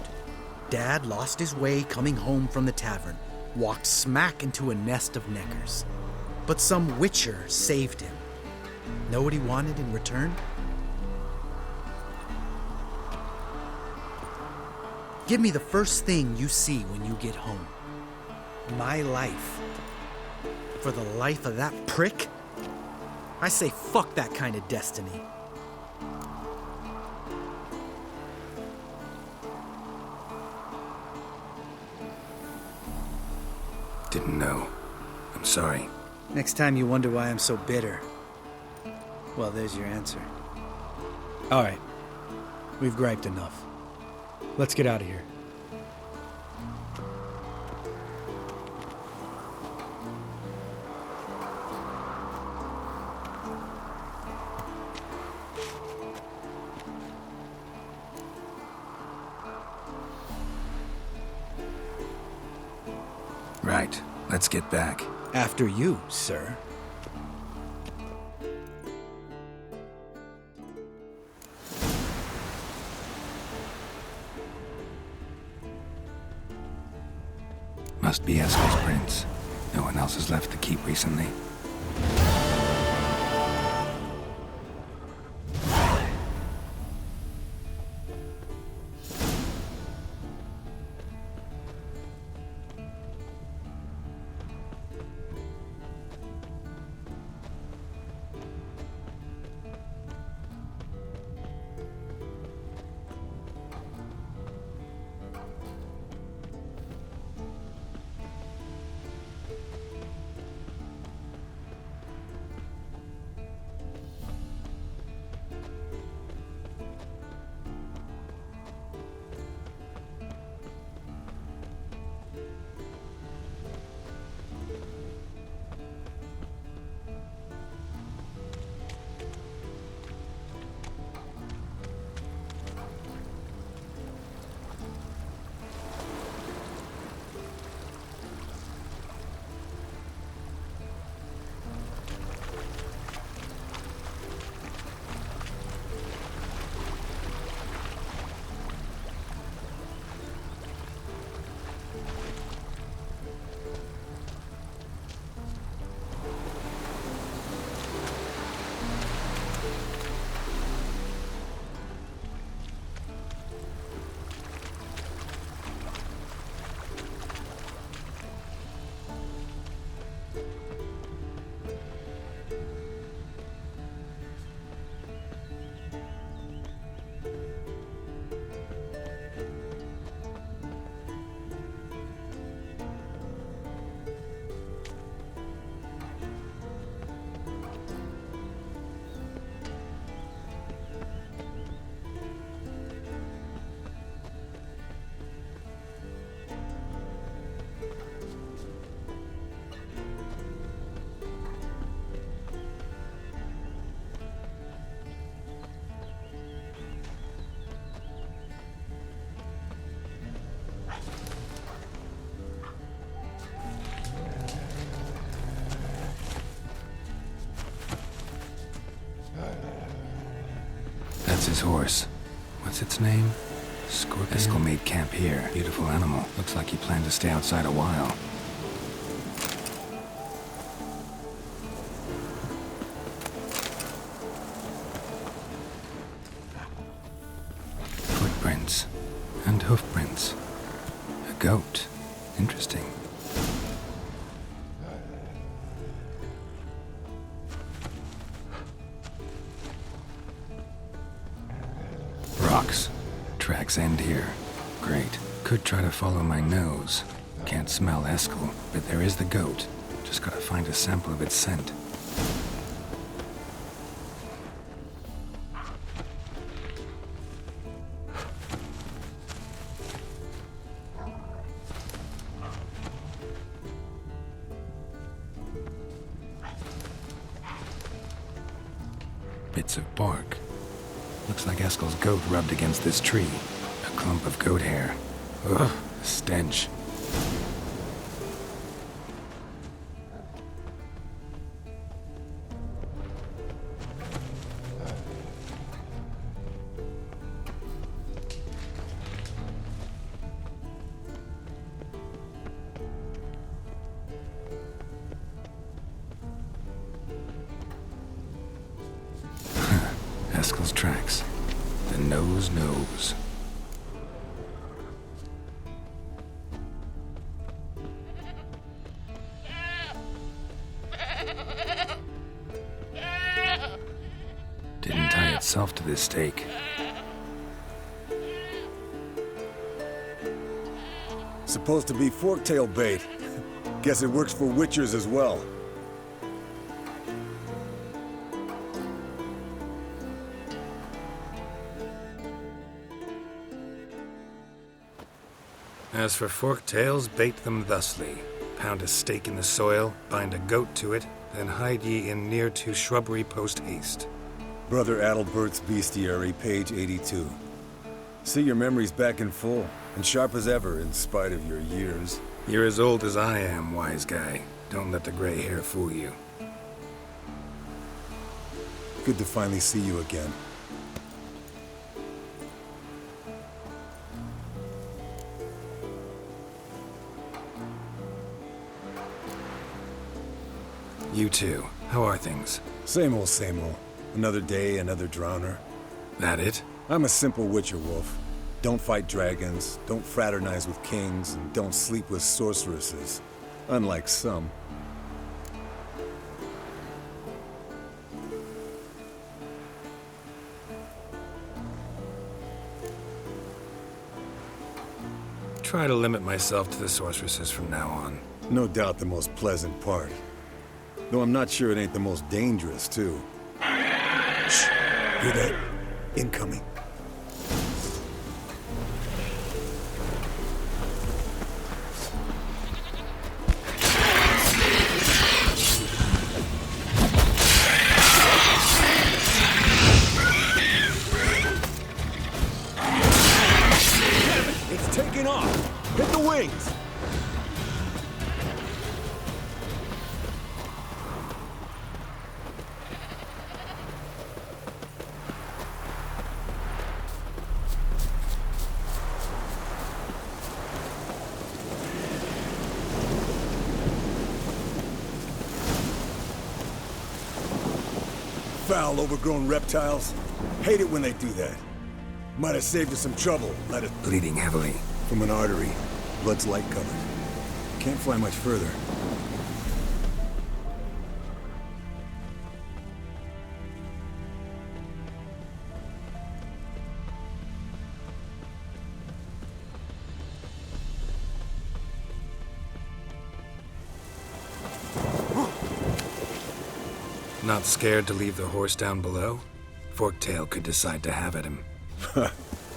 Dad lost his way coming home from the tavern, walked smack into a nest of neckers. But some witcher saved him. Know what he wanted in return? Give me the first thing you see when you get home. My life. For the life of that prick? I say fuck that kind of destiny. Didn't know. I'm sorry. Next time you wonder why I'm so bitter, well, there's your answer. All right. We've griped enough. Let's get out of here. Right. Let's get back. After you, sir. Must be Eskel's prince. No one else has left the keep recently. That's his horse. What's its name? Scorpion. Eskel made camp here. Beautiful animal. Looks like he planned to stay outside a while. Footprints. And hoofprints. A goat. Interesting. Rocks. Tracks end here. Great. Could try to follow my nose. Can't smell Eskel, but there is the goat. Just gotta find a sample of its scent. Bits of bark. Looks like Eskel's goat rubbed against this tree. A clump of goat hair. Ugh, a stench. rascal's tracks. The nose knows. Didn't tie itself to this stake. Supposed to be forktail bait. Guess it works for witchers as well. As for forktails, bait them thusly. Pound a stake in the soil, bind a goat to it, then hide ye in near to shrubbery post haste. Brother Adalbert's Bestiary, page 82. See your memories back in full, and sharp as ever in spite of your years. You're as old as I am, wise guy. Don't let the gray hair fool you. Good to finally see you again. You too. How are things? Same old, same old. Another day, another drowner. That it? I'm a simple witcher wolf. Don't fight dragons, don't fraternize with kings, and don't sleep with sorceresses. Unlike some. Try to limit myself to the sorceresses from now on. No doubt the most pleasant part. Though I'm not sure it ain't the most dangerous, too. Shh. Hear that? Incoming. It's taking off! Hit the wings! Foul, overgrown reptiles. Hate it when they do that. Might have saved us some trouble. Let it... Bleeding heavily. From an artery. Blood's light covered. Can't fly much further. Not scared to leave the horse down below? Forktail could decide to have at him.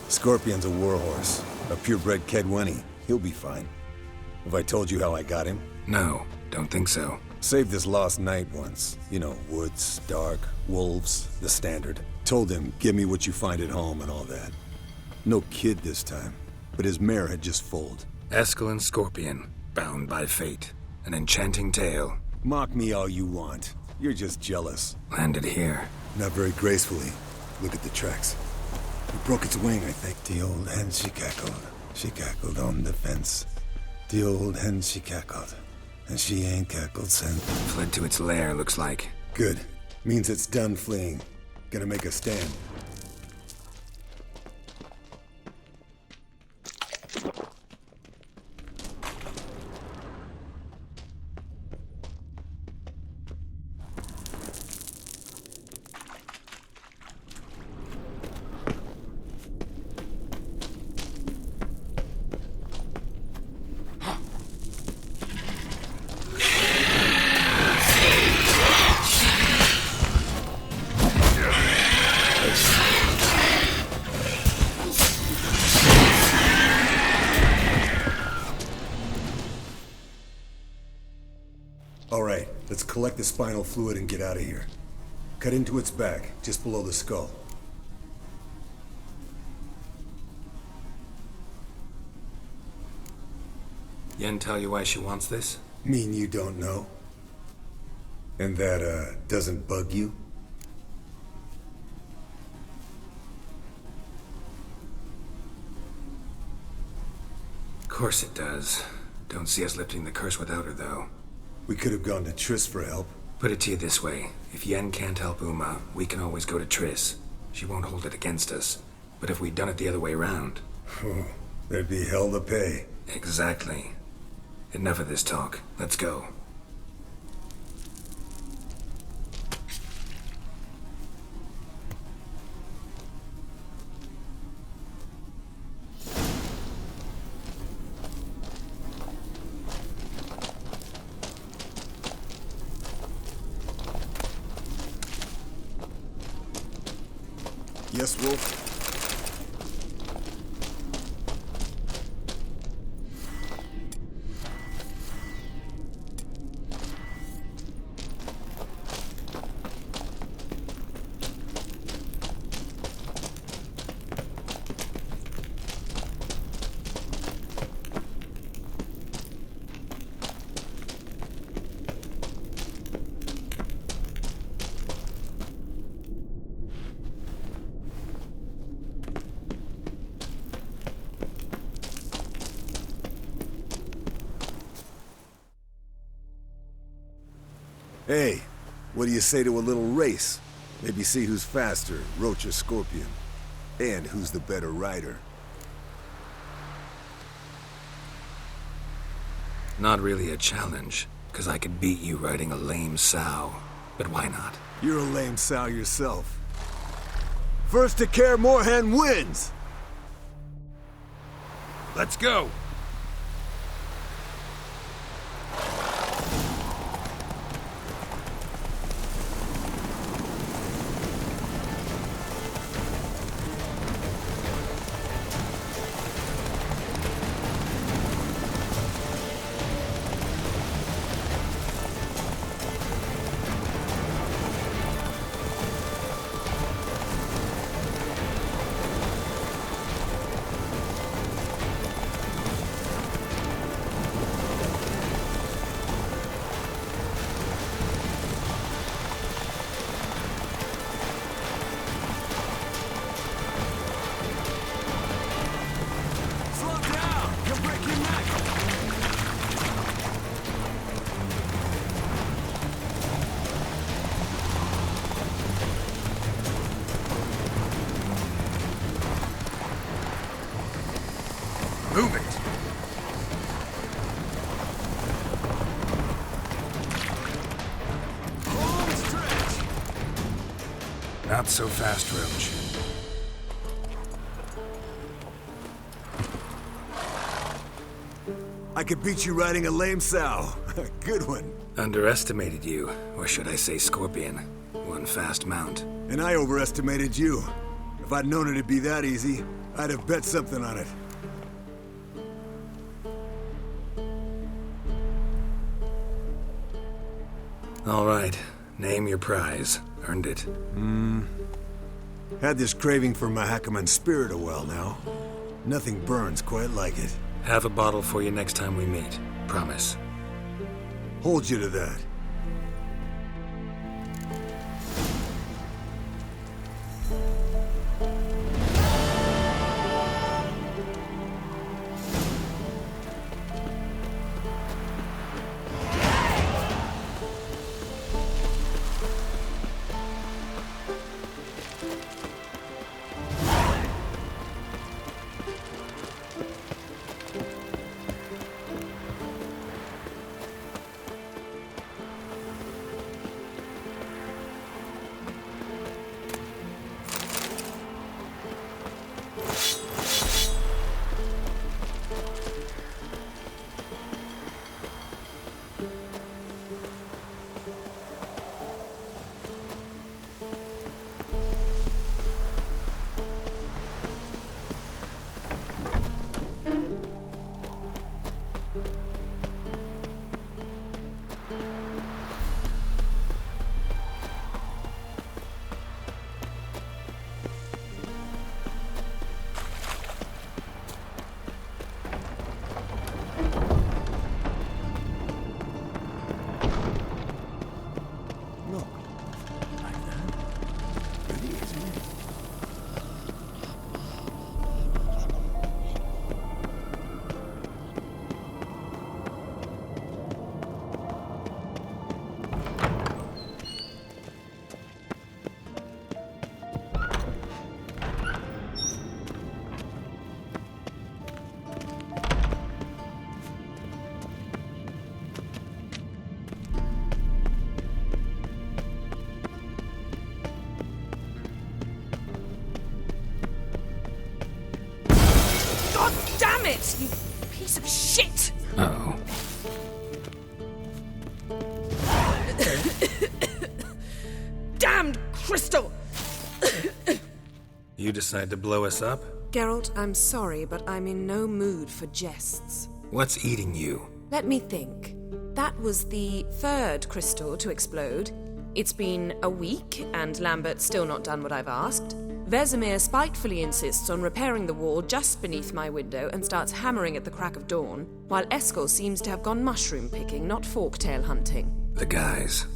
Scorpion's a warhorse. A purebred Kedwenny. He'll be fine. Have I told you how I got him? No, don't think so. Saved this lost knight once. You know, woods, dark, wolves, the standard. Told him, give me what you find at home and all that. No kid this time, but his mare had just foaled. Escalon Scorpion, bound by fate. An enchanting tale. Mock me all you want. You're just jealous. Landed here. Not very gracefully. Look at the tracks. He broke its wing, I think. The old hen, she cackled. She cackled on the fence. The old hen, she cackled. And she ain't cackled since. Fled to its lair, looks like. Good. Means it's done fleeing. Gonna make a stand. Alright, let's collect the spinal fluid and get out of here. Cut into its back, just below the skull. Yen tell you why she wants this? Mean you don't know? And that, doesn't bug you? Of course it does. Don't see us lifting the curse without her, though. We could have gone to Triss for help. Put it to you this way. If Yen can't help Uma, we can always go to Triss. She won't hold it against us. But if we'd done it the other way around... Oh, there'd be hell to pay. Exactly. Enough of this talk. Let's go. Yes, Wolf? Hey, what do you say to a little race? Maybe see who's faster, Roach or Scorpion. And who's the better rider. Not really a challenge, because I could beat you riding a lame sow. But why not? You're a lame sow yourself. First to Kaer Morhen wins! Let's go! Move it! Not so fast, Roach. I could beat you riding a lame sow. Good one. Underestimated you, or should I say Scorpion. One fast mount. And I overestimated you. If I'd known it'd be that easy, I'd have bet something on it. All right, name your prize. Earned it. Had this craving for Mahakaman spirit a while now. Nothing burns quite like it. Have a bottle for you next time we meet. Promise. Hold you to that. crystal! You decide to blow us up? Geralt, I'm sorry, but I'm in no mood for jests. What's eating you? Let me think. That was the third crystal to explode. It's been a week, and Lambert's still not done what I've asked. Vesemir spitefully insists on repairing the wall just beneath my window and starts hammering at the crack of dawn, while Eskel seems to have gone mushroom picking, not forktail hunting. The guys.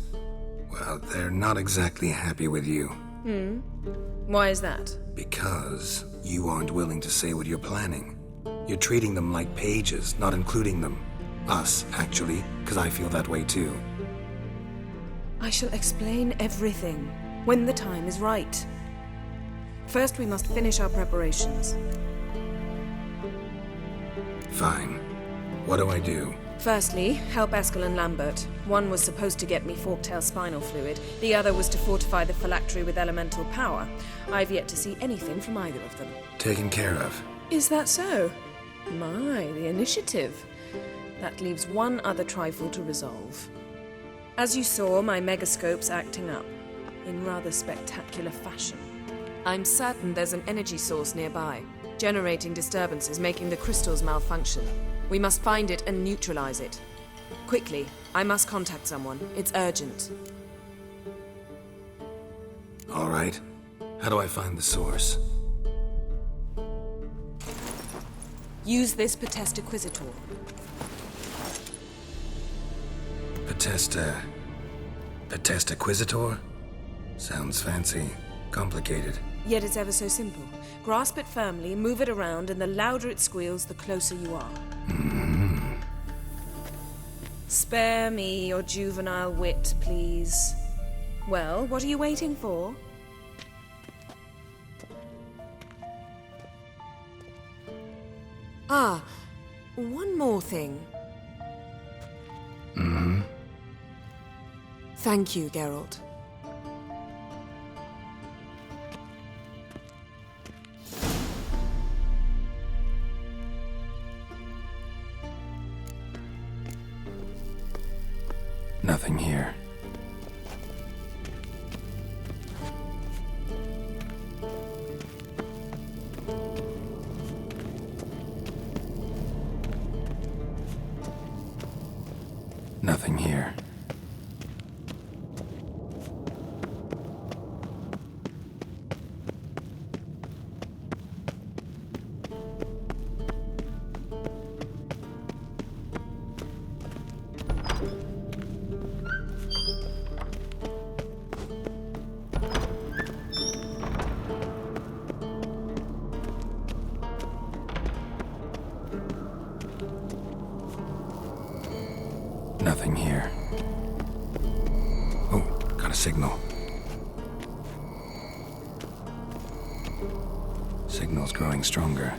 Well, they're not exactly happy with you. Why is that? Because you aren't willing to say what you're planning. You're treating them like pages, not including them. Us, actually, because I feel that way too. I shall explain everything when the time is right. First, we must finish our preparations. Fine. What do I do? Firstly, help Eskel and Lambert. One was supposed to get me forktail spinal fluid, the other was to fortify the phylactery with elemental power. I've yet to see anything from either of them. Taken care of. Is that so? My, the initiative. That leaves one other trifle to resolve. As you saw, my megascope's acting up, in rather spectacular fashion. I'm certain there's an energy source nearby, generating disturbances, making the crystals malfunction. We must find it and neutralize it. Quickly, I must contact someone. It's urgent. All right. How do I find the source? Use this Potestaquizitor. Potestaquizitor? Sounds fancy. Complicated. Yet it's ever so simple. Grasp it firmly, move it around, and the louder it squeals, the closer you are. Spare me your juvenile wit, please. Well, what are you waiting for? Ah, one more thing. Thank you, Geralt. Nothing here. Nothing here. Nothing here. Oh, got a signal. Signal's growing stronger.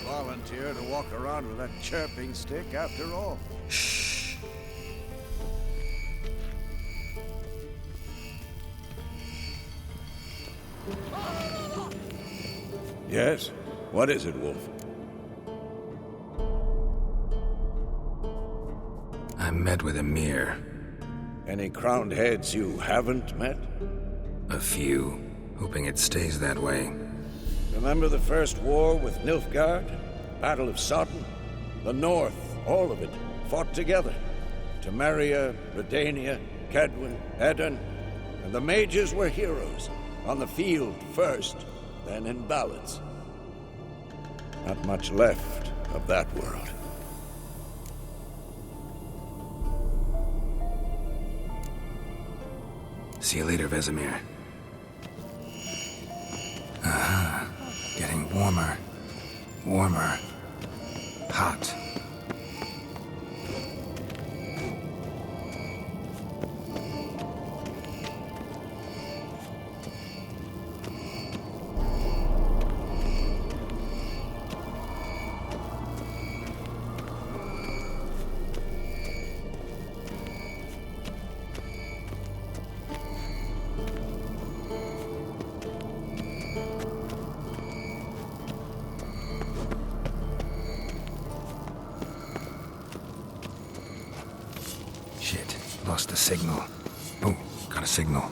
Volunteer to walk around with that chirping stick after all. Shh. Yes? What is it, Wolf? I met with Emhyr. Any crowned heads you haven't met? A few. Hoping it stays that way. Remember the first war with Nilfgaard? Battle of Sodden? The North, all of it, fought together. Temeria, Redania, Kedwin, Edirn, and the mages were heroes. On the field first, then in ballads. Not much left of that world. See you later, Vesemir. Aha. Getting warmer. Hot. Shit, lost the signal. Oh, got a signal.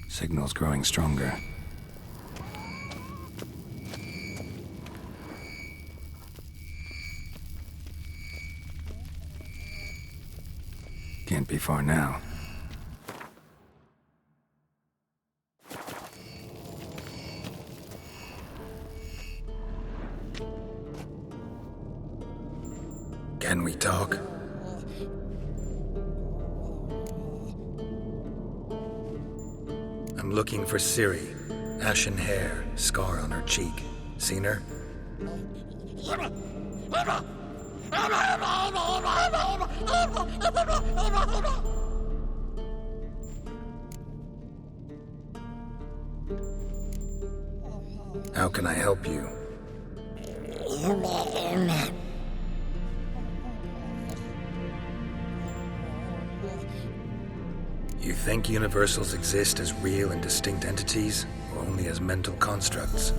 Signal's growing stronger. Can't be far now. Can we talk? I'm looking for Ciri. Ashen hair, scar on her cheek. Seen her? How can I help you? You think universals exist as real and distinct entities, or only as mental constructs?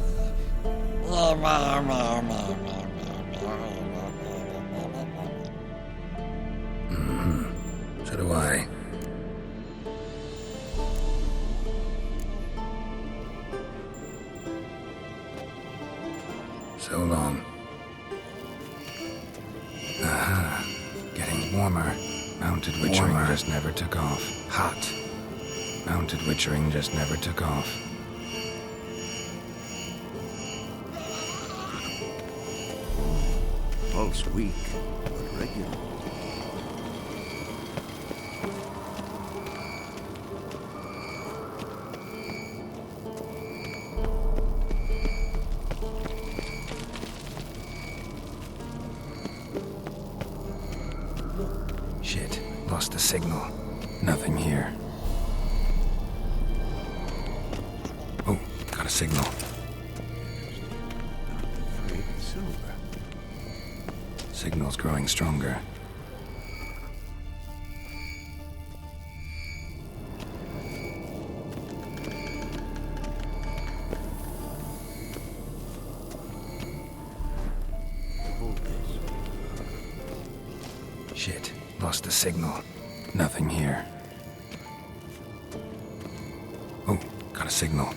So do I. So long. Aha. Getting warmer. Mounted witchering just never took off. Hot. Mounted witchering just never took off. Pulse weak, but regular. Shit, lost the signal. Nothing here. Oh, got a signal. Signal's growing stronger. Shit, lost the signal. Nothing here. Oh, got a signal.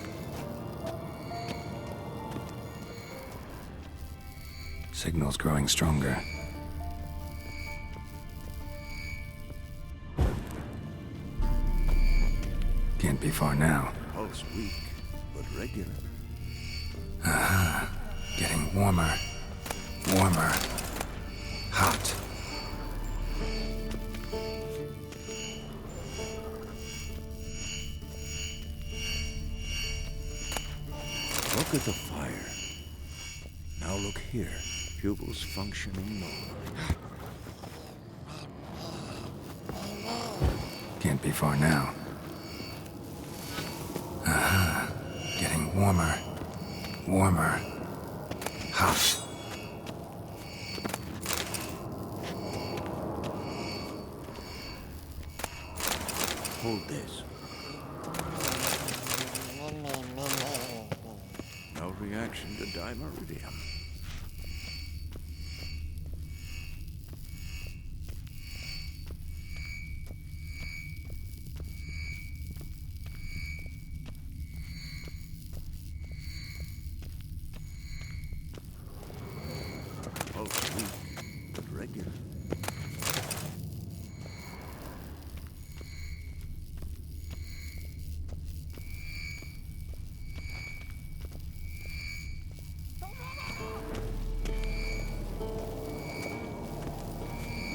Signal's growing stronger. Can't be far now. Pulse weak, but regular. Aha. Getting warmer. Warmer. Hot. Look at the fire. Now look here. Pupils functioning normally. Can't be far now. Aha. Getting warmer. Warmer. Hot. Hold this. No reaction to dimeridium. Pulse weak, but regular.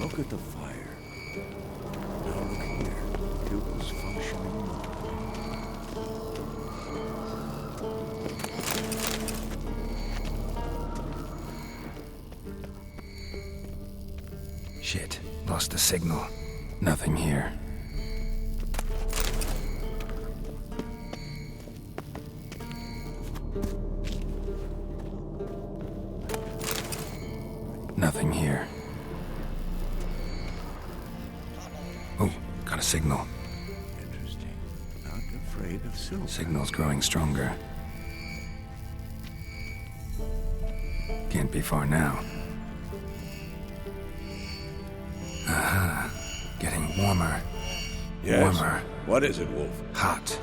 Look at the fire. Now look here. Pupils functioning normally. Shit, lost the signal. Nothing here. Nothing here. Oh, got a signal. Interesting. Not afraid of silver. Signal's growing stronger. Can't be far now. Aha. Getting warmer. Yes. Warmer. What is it, Wolf? Hot.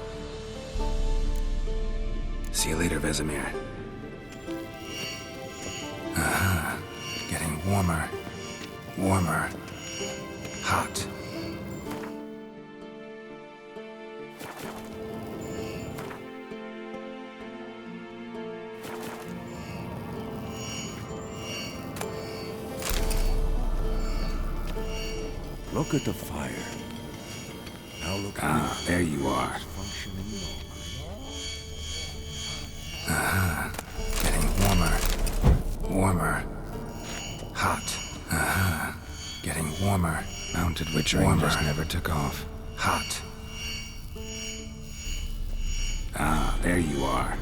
See you later, Vesemir. Aha. Getting warmer. Warmer. Hot. Look at the fire. Now look at Ah, there you are. functioning Aha. Getting warmer. Warmer. Hot. Aha. Getting warmer. Mounted which Rangers never took off. Hot. Ah, there you are.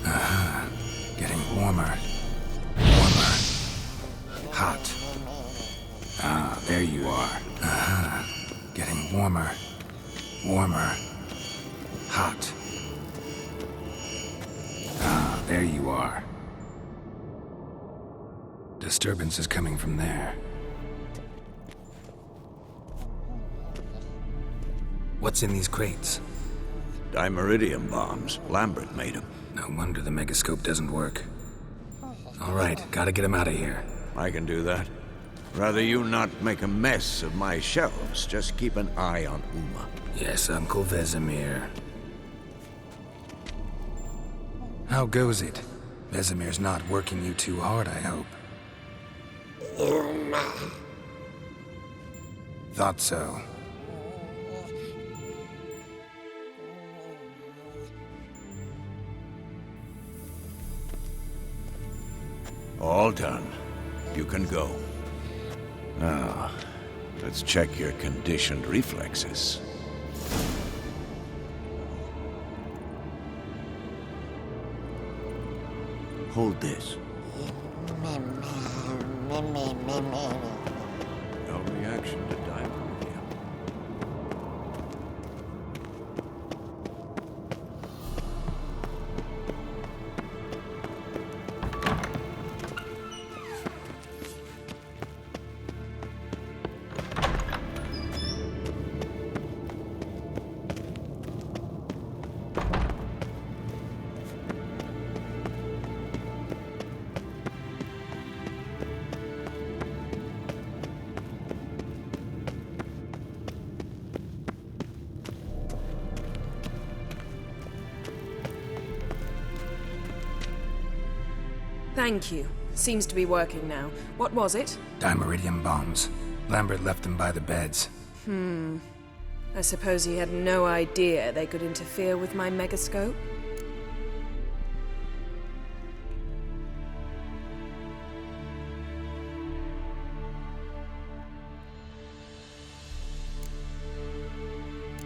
Aha. Getting warmer. Warmer. Hot. Ah, there you are. Aha. Getting warmer. Warmer. Hot. Ah, there you are. Disturbance is coming from there. What's in these crates? Dimeridium bombs. Lambert made them. No wonder the megascope doesn't work. All right, gotta get him out of here. I can do that. Rather you not make a mess of my shelves. Just keep an eye on Uma. Yes, Uncle Vesemir. How goes it? Vesemir's not working you too hard, I hope. Thought so. All done. You can go. Now, let's check your conditioned reflexes. Hold this. No reaction to dimeridium. Thank you. Seems to be working now. What was it? Dimeridium bombs. Lambert left them by the beds. I suppose he had no idea they could interfere with my megascope?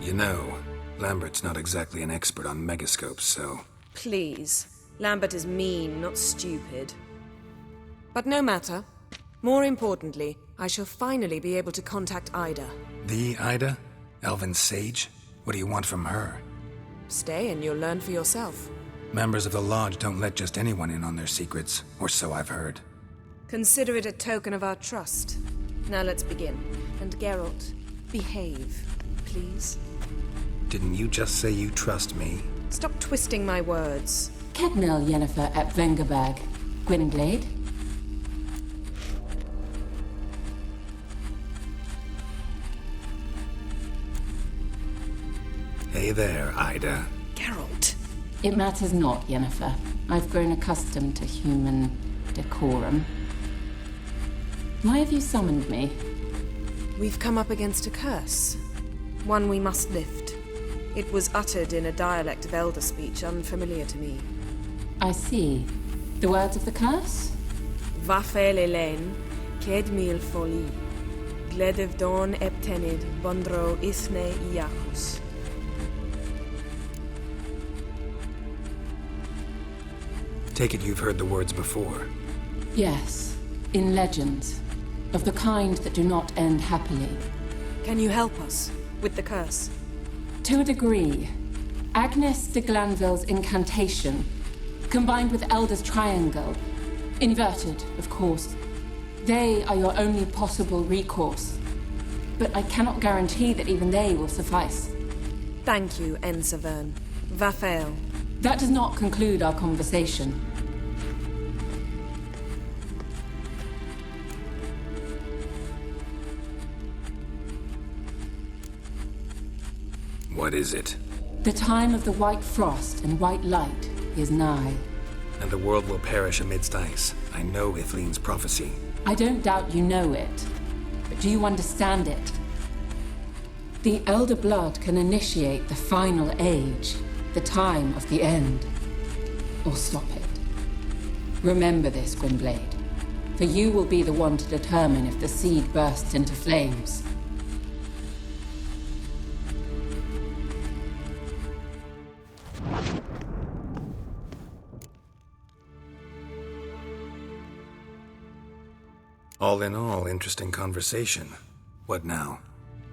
You know, Lambert's not exactly an expert on megascopes, so... Please. Lambert is mean, not stupid. But no matter. More importantly, I shall finally be able to contact Ida. The Ida? Elven Sage? What do you want from her? Stay and you'll learn for yourself. Members of the Lodge don't let just anyone in on their secrets, or so I've heard. Consider it a token of our trust. Now let's begin. And Geralt, behave, please. Didn't you just say you trust me? Stop twisting my words. Cadmel Yennefer at Vengerberg. Gwynblade? Hey there, Ida. Geralt. It matters not, Yennefer. I've grown accustomed to human decorum. Why have you summoned me? We've come up against a curse. One we must lift. It was uttered in a dialect of Elder speech unfamiliar to me. I see. The words of the curse? Vafel Elaine, Kedmil foli. Gledev don eptenid bondro ithne iachus. Take it you've heard the words before. Yes, in legends. Of the kind that do not end happily. Can you help us with the curse? To a degree. Agnes de Glanville's incantation, combined with Elder's triangle, inverted, of course. They are your only possible recourse. But I cannot guarantee that even they will suffice. Thank you, Ensavern. Vafael. That does not conclude our conversation. What is it? The time of the white frost and white light is nigh. And the world will perish amidst ice. I know Ithleen's prophecy. I don't doubt you know it, but do you understand it? The Elder Blood can initiate the final age, the time of the end, or stop it. Remember this, Gwynblade, for you will be the one to determine if the seed bursts into flames. All in all, interesting conversation. What now?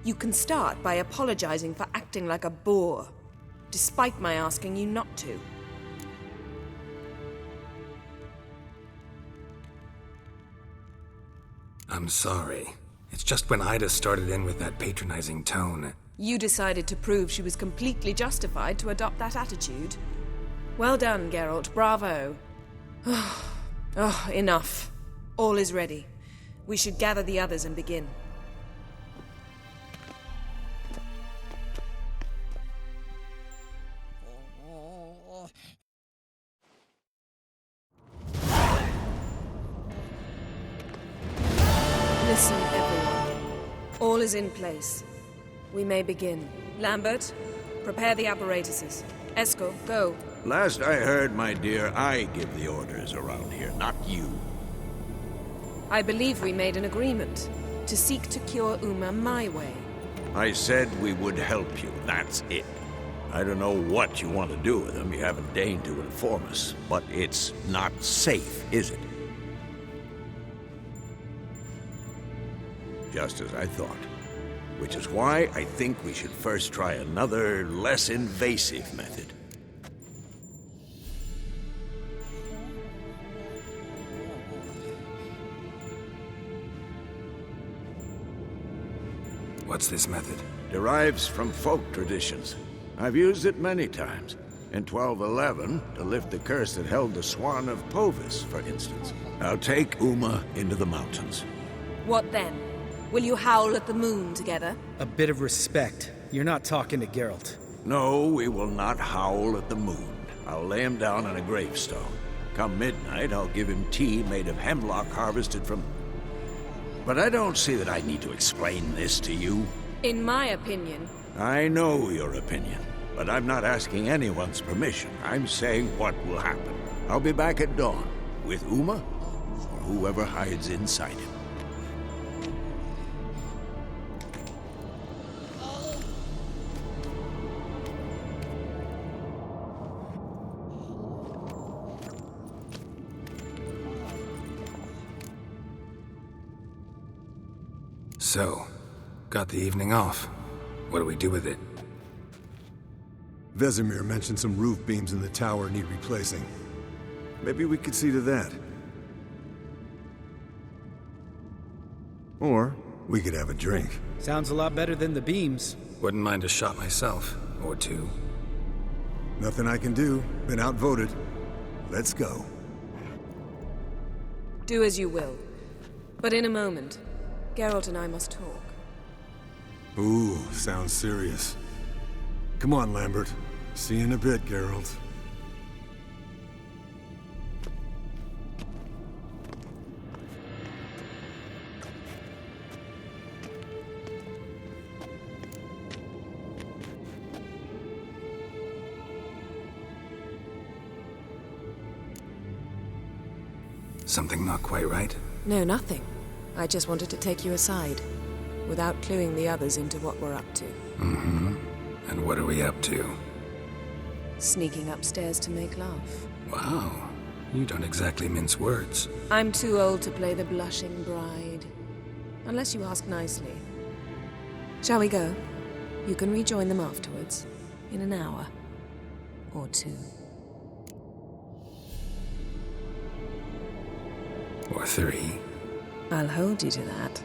You can start by apologizing for acting like a boor, despite my asking you not to. I'm sorry. It's just when Ida started in with that patronizing tone. You decided to prove she was completely justified to adopt that attitude. Well done, Geralt. Bravo. Enough. All is ready. We should gather the others and begin. Listen, everyone. All is in place. We may begin. Lambert, prepare the apparatuses. Eskel, go. Last I heard, my dear, I give the orders around here, not you. I believe we made an agreement to seek to cure Uma my way. I said we would help you, that's it. I don't know what you want to do with them, you haven't deigned to inform us, but it's not safe, is it? Just as I thought. Which is why I think we should first try another, less invasive method. What's this method? Derives from folk traditions. I've used it many times. In 1211, to lift the curse that held the Swan of Povis, for instance. I'll take Uma into the mountains. What then? Will you howl at the moon together? A bit of respect. You're not talking to Geralt. No, we will not howl at the moon. I'll lay him down on a gravestone. Come midnight, I'll give him tea made of hemlock harvested from... But I don't see that I need to explain this to you. In my opinion... I know your opinion, but I'm not asking anyone's permission. I'm saying what will happen. I'll be back at dawn, with Uma, or whoever hides inside him. So, got the evening off. What do we do with it? Vesemir mentioned some roof beams in the tower need replacing. Maybe we could see to that. Or we could have a drink. Sounds a lot better than the beams. Wouldn't mind a shot myself, or two. Nothing I can do. Been outvoted. Let's go. Do as you will. But in a moment, Geralt and I must talk. Ooh, sounds serious. Come on, Lambert. See you in a bit, Geralt. Something not quite right? No, nothing. I just wanted to take you aside, without cluing the others into what we're up to. Mm-hmm. And what are we up to? Sneaking upstairs to make love. Wow. You don't exactly mince words. I'm too old to play the blushing bride. Unless you ask nicely. Shall we go? You can rejoin them afterwards. In an hour. Or two. Or 3. I'll hold you to that.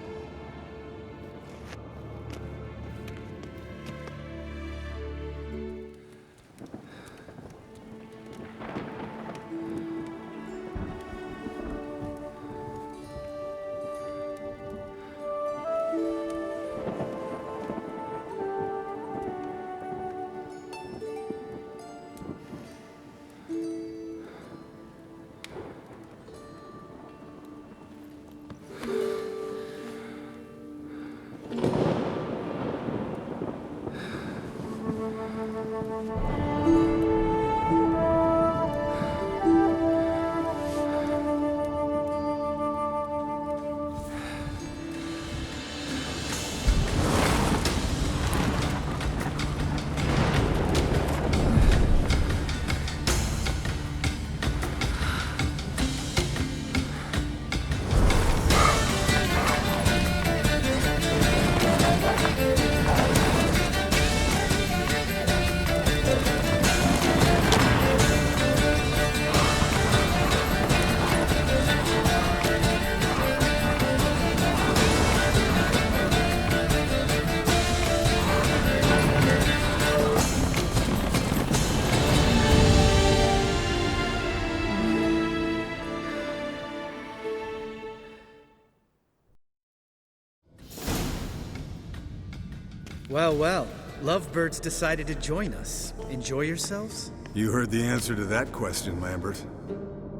Well, well. Lovebirds decided to join us. Enjoy yourselves? You heard the answer to that question, Lambert.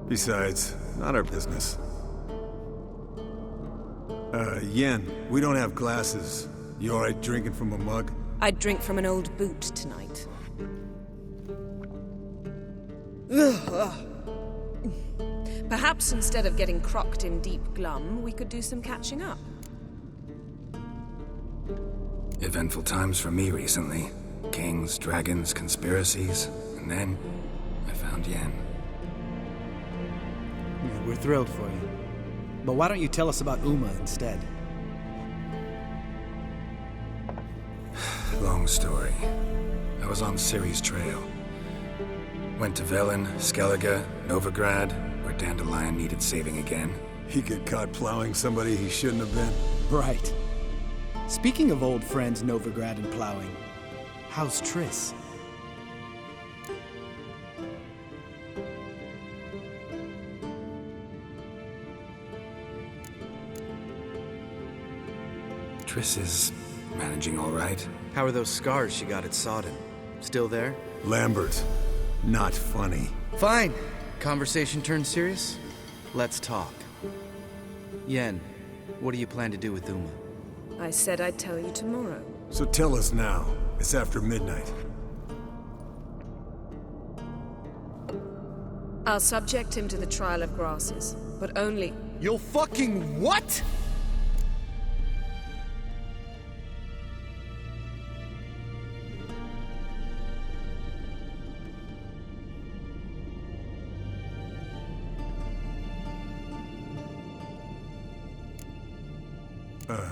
Besides, not our business. Yen, we don't have glasses. You alright drinking from a mug? I'd drink from an old boot tonight. Perhaps instead of getting crocked in deep glum, we could do some catching up. Eventful times for me recently. Kings, dragons, conspiracies, and then I found Yen. Yeah, we're thrilled for you. But why don't you tell us about Uma instead? Long story. I was on Ciri's trail. Went to Velen, Skellige, Novigrad, where Dandelion needed saving again. He got caught plowing somebody he shouldn't have been. Right. Speaking of old friends Novigrad and plowing, how's Triss? Triss is managing all right. How are those scars she got at Sodden? Still there? Lambert, not funny. Fine. Conversation turned serious? Let's talk. Yen, what do you plan to do with Uma? I said I'd tell you tomorrow. So tell us now. It's after midnight. I'll subject him to the trial of grasses, but only... You'll fucking what?!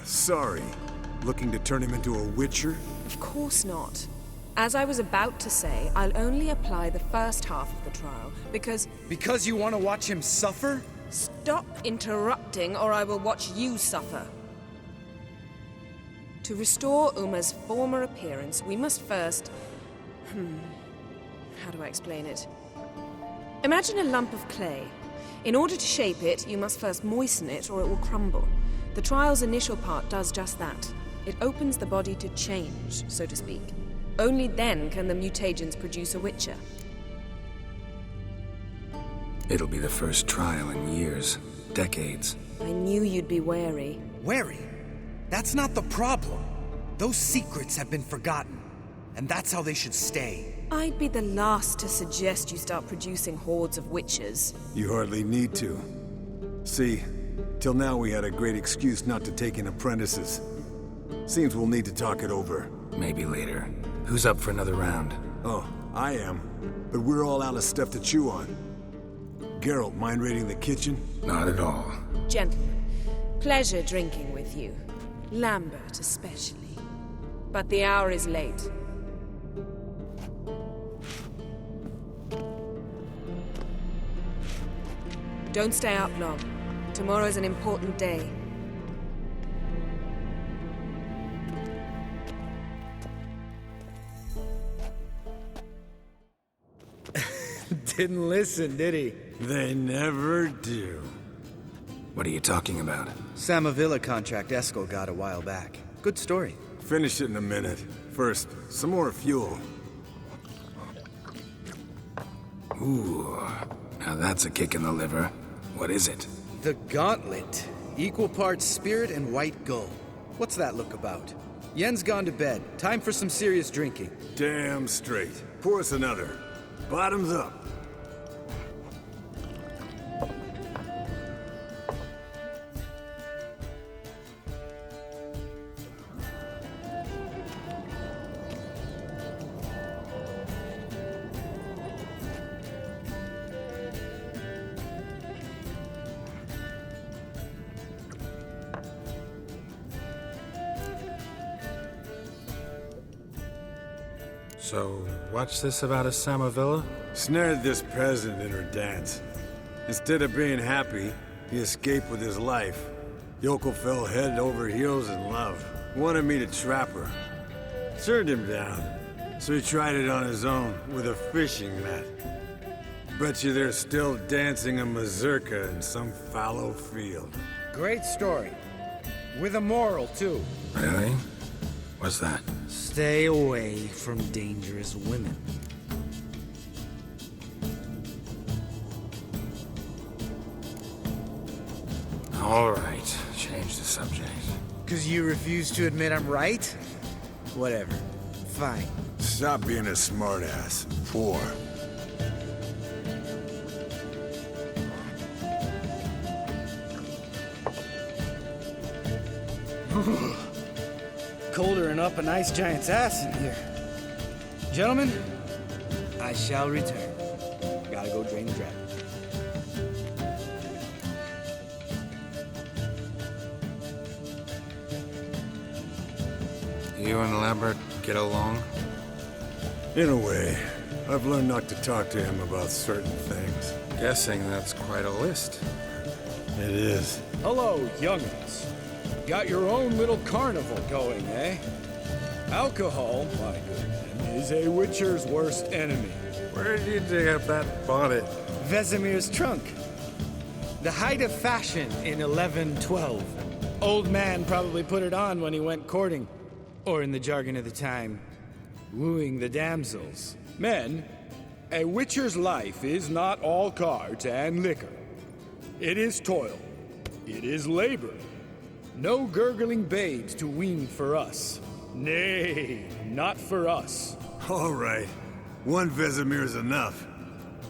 Sorry. Looking to turn him into a witcher? Of course not. As I was about to say, I'll only apply the first half of the trial, because... Because you want to watch him suffer? Stop interrupting, or I will watch you suffer. To restore Uma's former appearance, we must first... How do I explain it? Imagine a lump of clay. In order to shape it, you must first moisten it, or it will crumble. The trial's initial part does just that. It opens the body to change, so to speak. Only then can the mutagens produce a witcher. It'll be the first trial in years, decades. I knew you'd be wary. Wary? That's not the problem. Those secrets have been forgotten, and that's how they should stay. I'd be the last to suggest you start producing hordes of witches. You hardly need to. See, Till now we had a great excuse not to take in apprentices. Seems we'll need to talk it over. Maybe later. Who's up for another round? Oh, I am. But we're all out of stuff to chew on. Geralt, mind raiding the kitchen? Not at all. Gentlemen, pleasure drinking with you. Lambert especially. But the hour is late. Don't stay up long. Tomorrow's an important day. Didn't listen, did he? They never do. What are you talking about? Samavilla contract Eskel got a while back. Good story. Finish it in a minute. First, some more fuel. Ooh, now that's a kick in the liver. What is it? The Gauntlet. Equal parts spirit and white gull. What's that look about? Yen's gone to bed. Time for some serious drinking. Damn straight. Pour us another. Bottoms up. So, what's this about a Samavilla? Snared this peasant in her dance. Instead of being happy, he escaped with his life. Yoko fell head over heels in love. Wanted me to trap her. Turned him down. So he tried it on his own with a fishing net. Bet you they're still dancing a mazurka in some fallow field. Great story. With a moral, too. Really? What's that? Stay away from dangerous women. All right, change the subject. 'Cause you refuse to admit I'm right? Whatever. Fine. Stop being a smartass. Pour. Colder and up a nice giant's ass in here. Gentlemen, I shall return. Gotta go drain the dragon. You and Lambert get along? In a way. I've learned not to talk to him about certain things. Guessing that's quite a list. It is. Hello, young'uns. Got your own little carnival going, eh? Alcohol, my good man, is a witcher's worst enemy. Where did you dig up that bonnet? Vesemir's trunk. The height of fashion in 1112. Old man probably put it on when he went courting. Or in the jargon of the time, wooing the damsels. Men, a witcher's life is not all cards and liquor. It is toil. It is labor. No gurgling babes to wean for us. Nay, not for us. All right. One Vesemir's enough.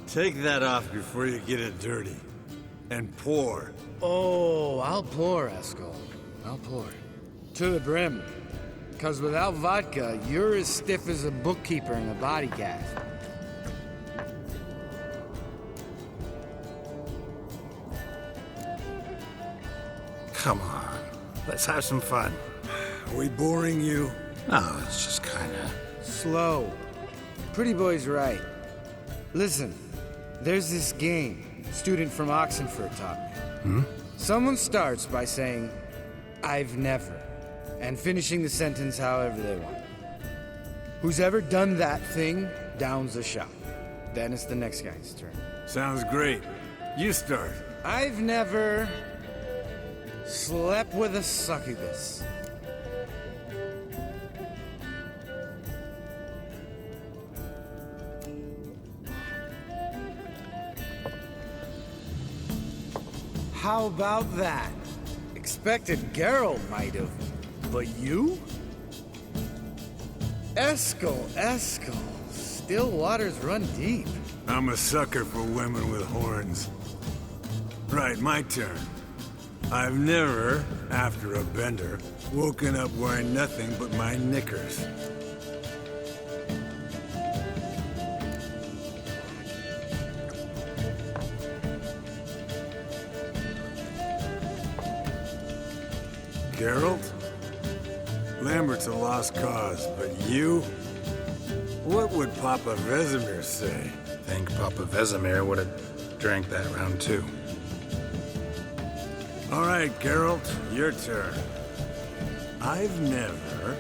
Take that off before you get it dirty. And pour. Oh, I'll pour, Eskel. I'll pour. To the brim. 'Cause without vodka, you're as stiff as a bookkeeper in a body cast. Come on, let's have some fun. Are we boring you? No, it's just kinda... Slow. Pretty boy's right. Listen, there's this game student from Oxenford taught me. Someone starts by saying, I've never, and finishing the sentence however they want. Who's ever done that thing downs the shot. Then it's the next guy's turn. Sounds great. You start. I've never slept with a succubus. How about that? Expected Geralt might have, but you? Eskel. Still waters run deep. I'm a sucker for women with horns. Right, my turn. I've never, after a bender, woken up wearing nothing but my knickers. Geralt? Lambert's a lost cause, but you? What would Papa Vesemir say? I think Papa Vesemir would have drank that round too. All right, Geralt, your turn. I've never...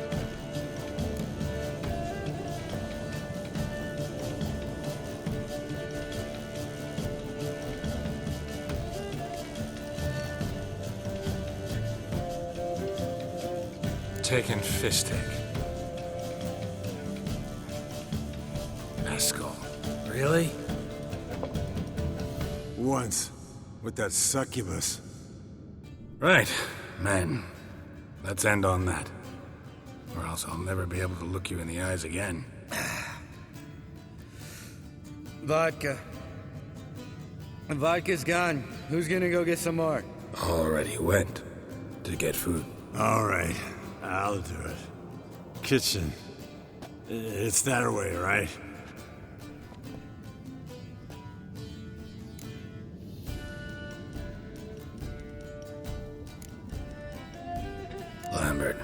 Taken Fistic. Eskel. Really? Once, with that succubus. Right, men. Let's end on that. Or else I'll never be able to look you in the eyes again. Vodka. The vodka's gone. Who's gonna go get some more? Already went to get food. All right, I'll do it. Kitchen. It's that way, right? Lambert.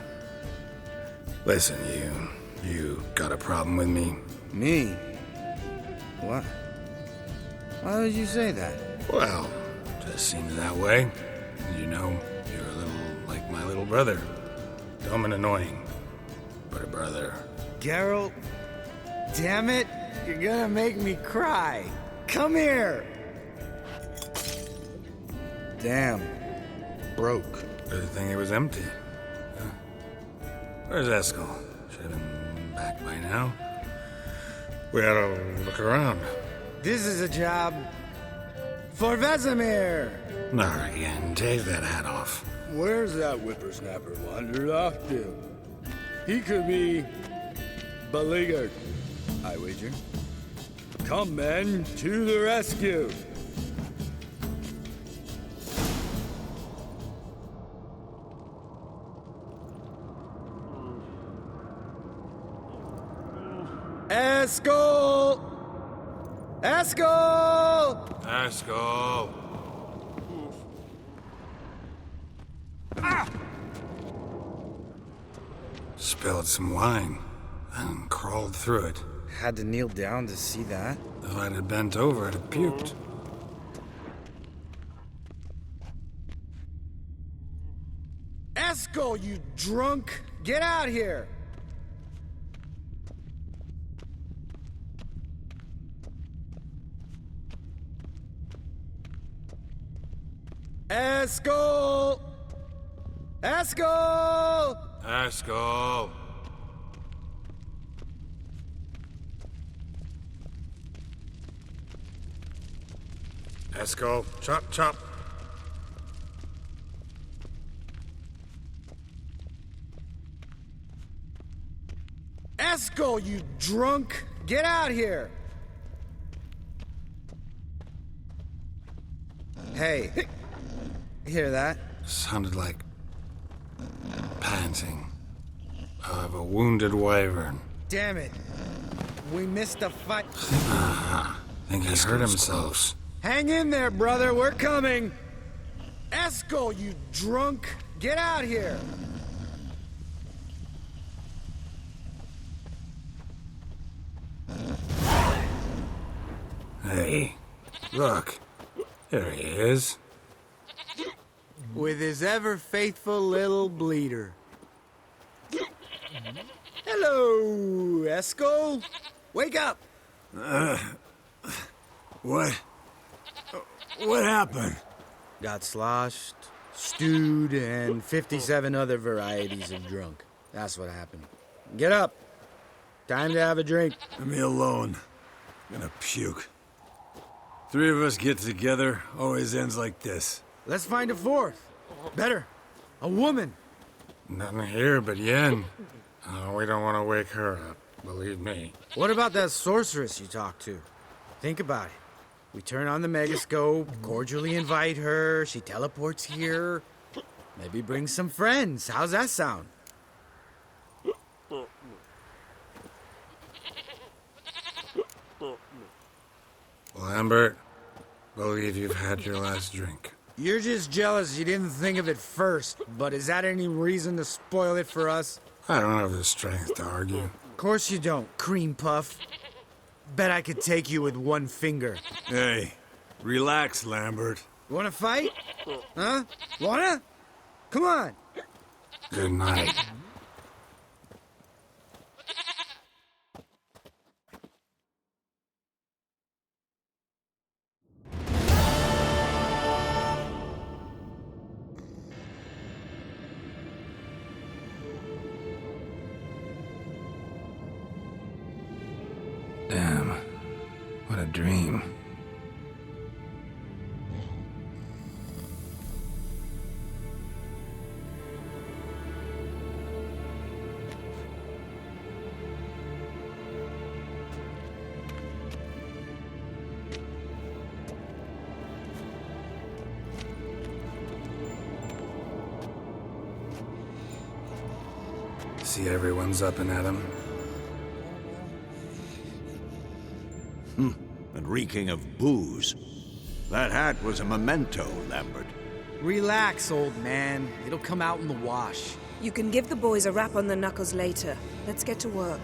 Listen, you got a problem with me? Me? What? Why would you say that? Well, just seems that way. You know, you're a little like my little brother. Dumb and annoying, but a brother. Geralt, damn it, you're gonna make me cry. Come here. Damn, broke. Good thing it was empty. Where's Eskel? Should have been back by now. We ought to look around. This is a job for Vesemir. Not again. Take that hat off. Where's that whippersnapper wandered off to? He could be beleaguered, I wager. Come, men, to the rescue! Eskel! Eskel! Eskel! Spilled some wine and crawled through it. Had to kneel down to see that. If I'd have bent over, I'd have puked. Eskel, you drunk! Get out here! Eskel! Eskel! Eskel! Eskel, chop, chop. Eskel, you drunk! Get out here! Hey, hear that? Sounded like panting of a wounded wyvern. Damn it. We missed a fight. Think he hurt himself. Hang in there, brother. We're coming. Eskel, you drunk. Get out here. Hey, look. There he is. With his ever-faithful little bleeder. Hello, Eskel. Wake up. What happened? Got sloshed, stewed, and 57 other varieties of drunk. That's what happened. Get up. Time to have a drink. Leave me alone. I'm gonna puke. Three of us get together, always ends like this. Let's find a fourth. Better. A woman. Nothing here but Yen. Oh, we don't want to wake her up, believe me. What about that sorceress you talked to? Think about it. We turn on the megascope, cordially invite her, she teleports here. Maybe bring some friends. How's that sound? Lambert, believe you've had your last drink. You're just jealous you didn't think of it first, but is that any reason to spoil it for us? I don't have the strength to argue. Of course you don't, cream puff. Bet I could take you with one finger. Hey, relax, Lambert. You wanna fight? Huh? Wanna? Come on. Good night. Damn, what a dream. See everyone's up and at 'em. And reeking of booze. That hat was a memento, Lambert. Relax, old man. It'll come out in the wash. You can give the boys a rap on the knuckles later. Let's get to work.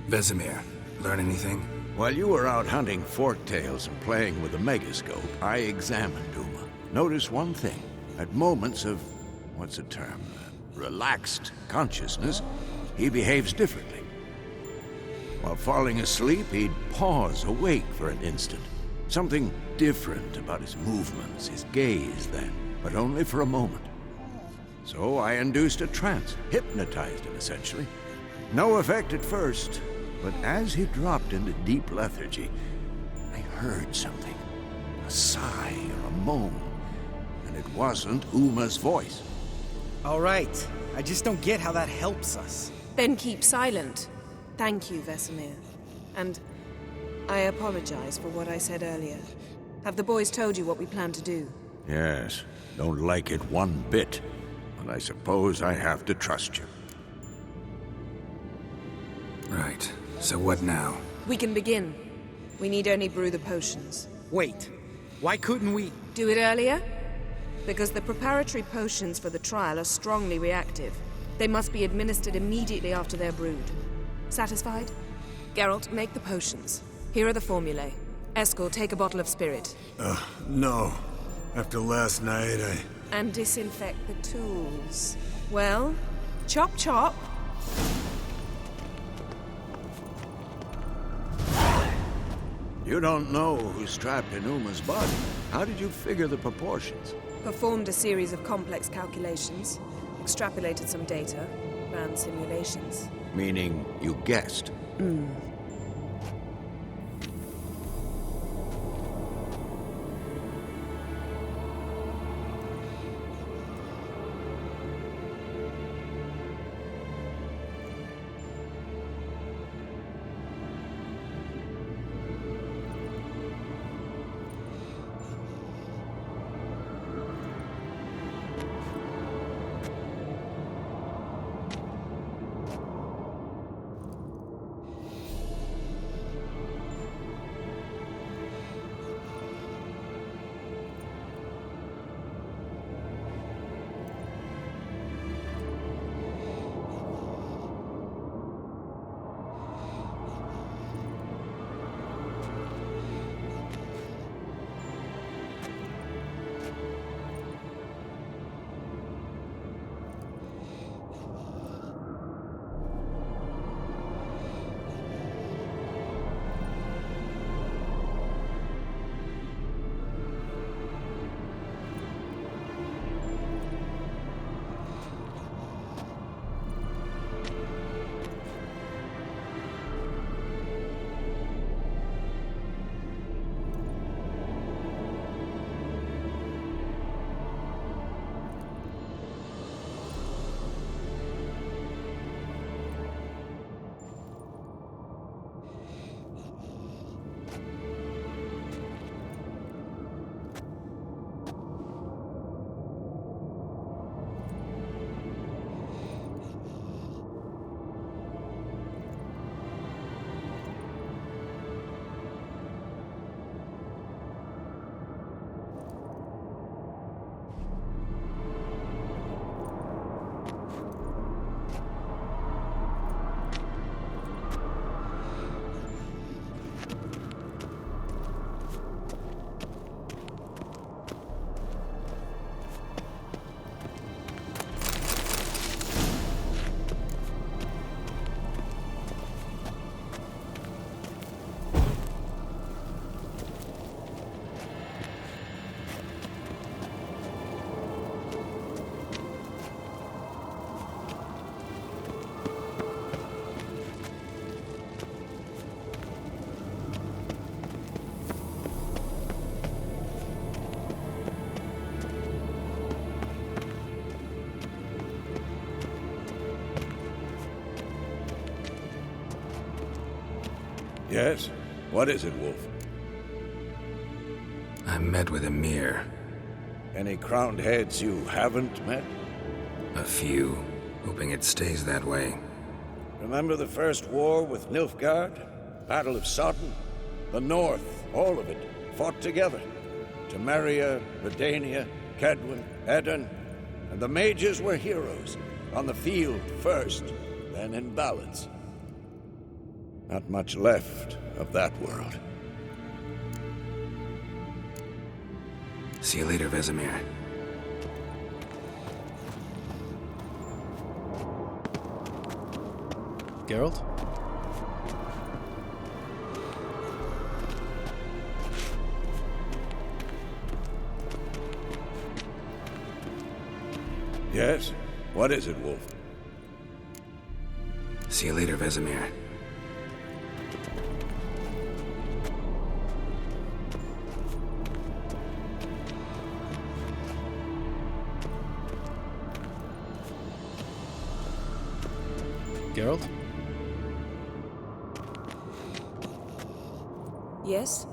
Vesemir, learn anything? While you were out hunting forktails and playing with the megascope, I examined Uma. Noticed one thing. At moments of, what's the term? Relaxed consciousness, he behaves differently. While falling asleep, he'd pause awake for an instant. Something different about his movements, his gaze then, but only for a moment. So I induced a trance, hypnotized him essentially. No effect at first, but as he dropped into deep lethargy, I heard something. A sigh or a moan, and it wasn't Uma's voice. All right. I just don't get how that helps us. Then keep silent. Thank you, Vesemir. And I apologize for what I said earlier. Have the boys told you what we plan to do? Yes, don't like it one bit, but I suppose I have to trust you. Right. So what now? We can begin. We need only brew the potions. Wait. Why couldn't we... Do it earlier? Because the preparatory potions for the trial are strongly reactive. They must be administered immediately after they're brewed. Satisfied? Geralt, make the potions. Here are the formulae. Eskel, take a bottle of spirit. No. After last night, And disinfect the tools. Well, chop chop. You don't know who's trapped in Uma's body. How did you figure the proportions? Performed a series of complex calculations, extrapolated some data, ran simulations. Meaning you guessed. Yes? What is it, Wolf? I met with Emir. Any crowned heads you haven't met? A few. Hoping it stays that way. Remember the first war with Nilfgaard? Battle of Sodden? The North, all of it, fought together. Temeria, Redania, Kedwin, Edirn, and the mages were heroes. On the field first, then in ballads. Not much left of that world. See you later, Vesemir. Geralt? Yes? What is it, Wolf? See you later, Vesemir. Geralt? Yes?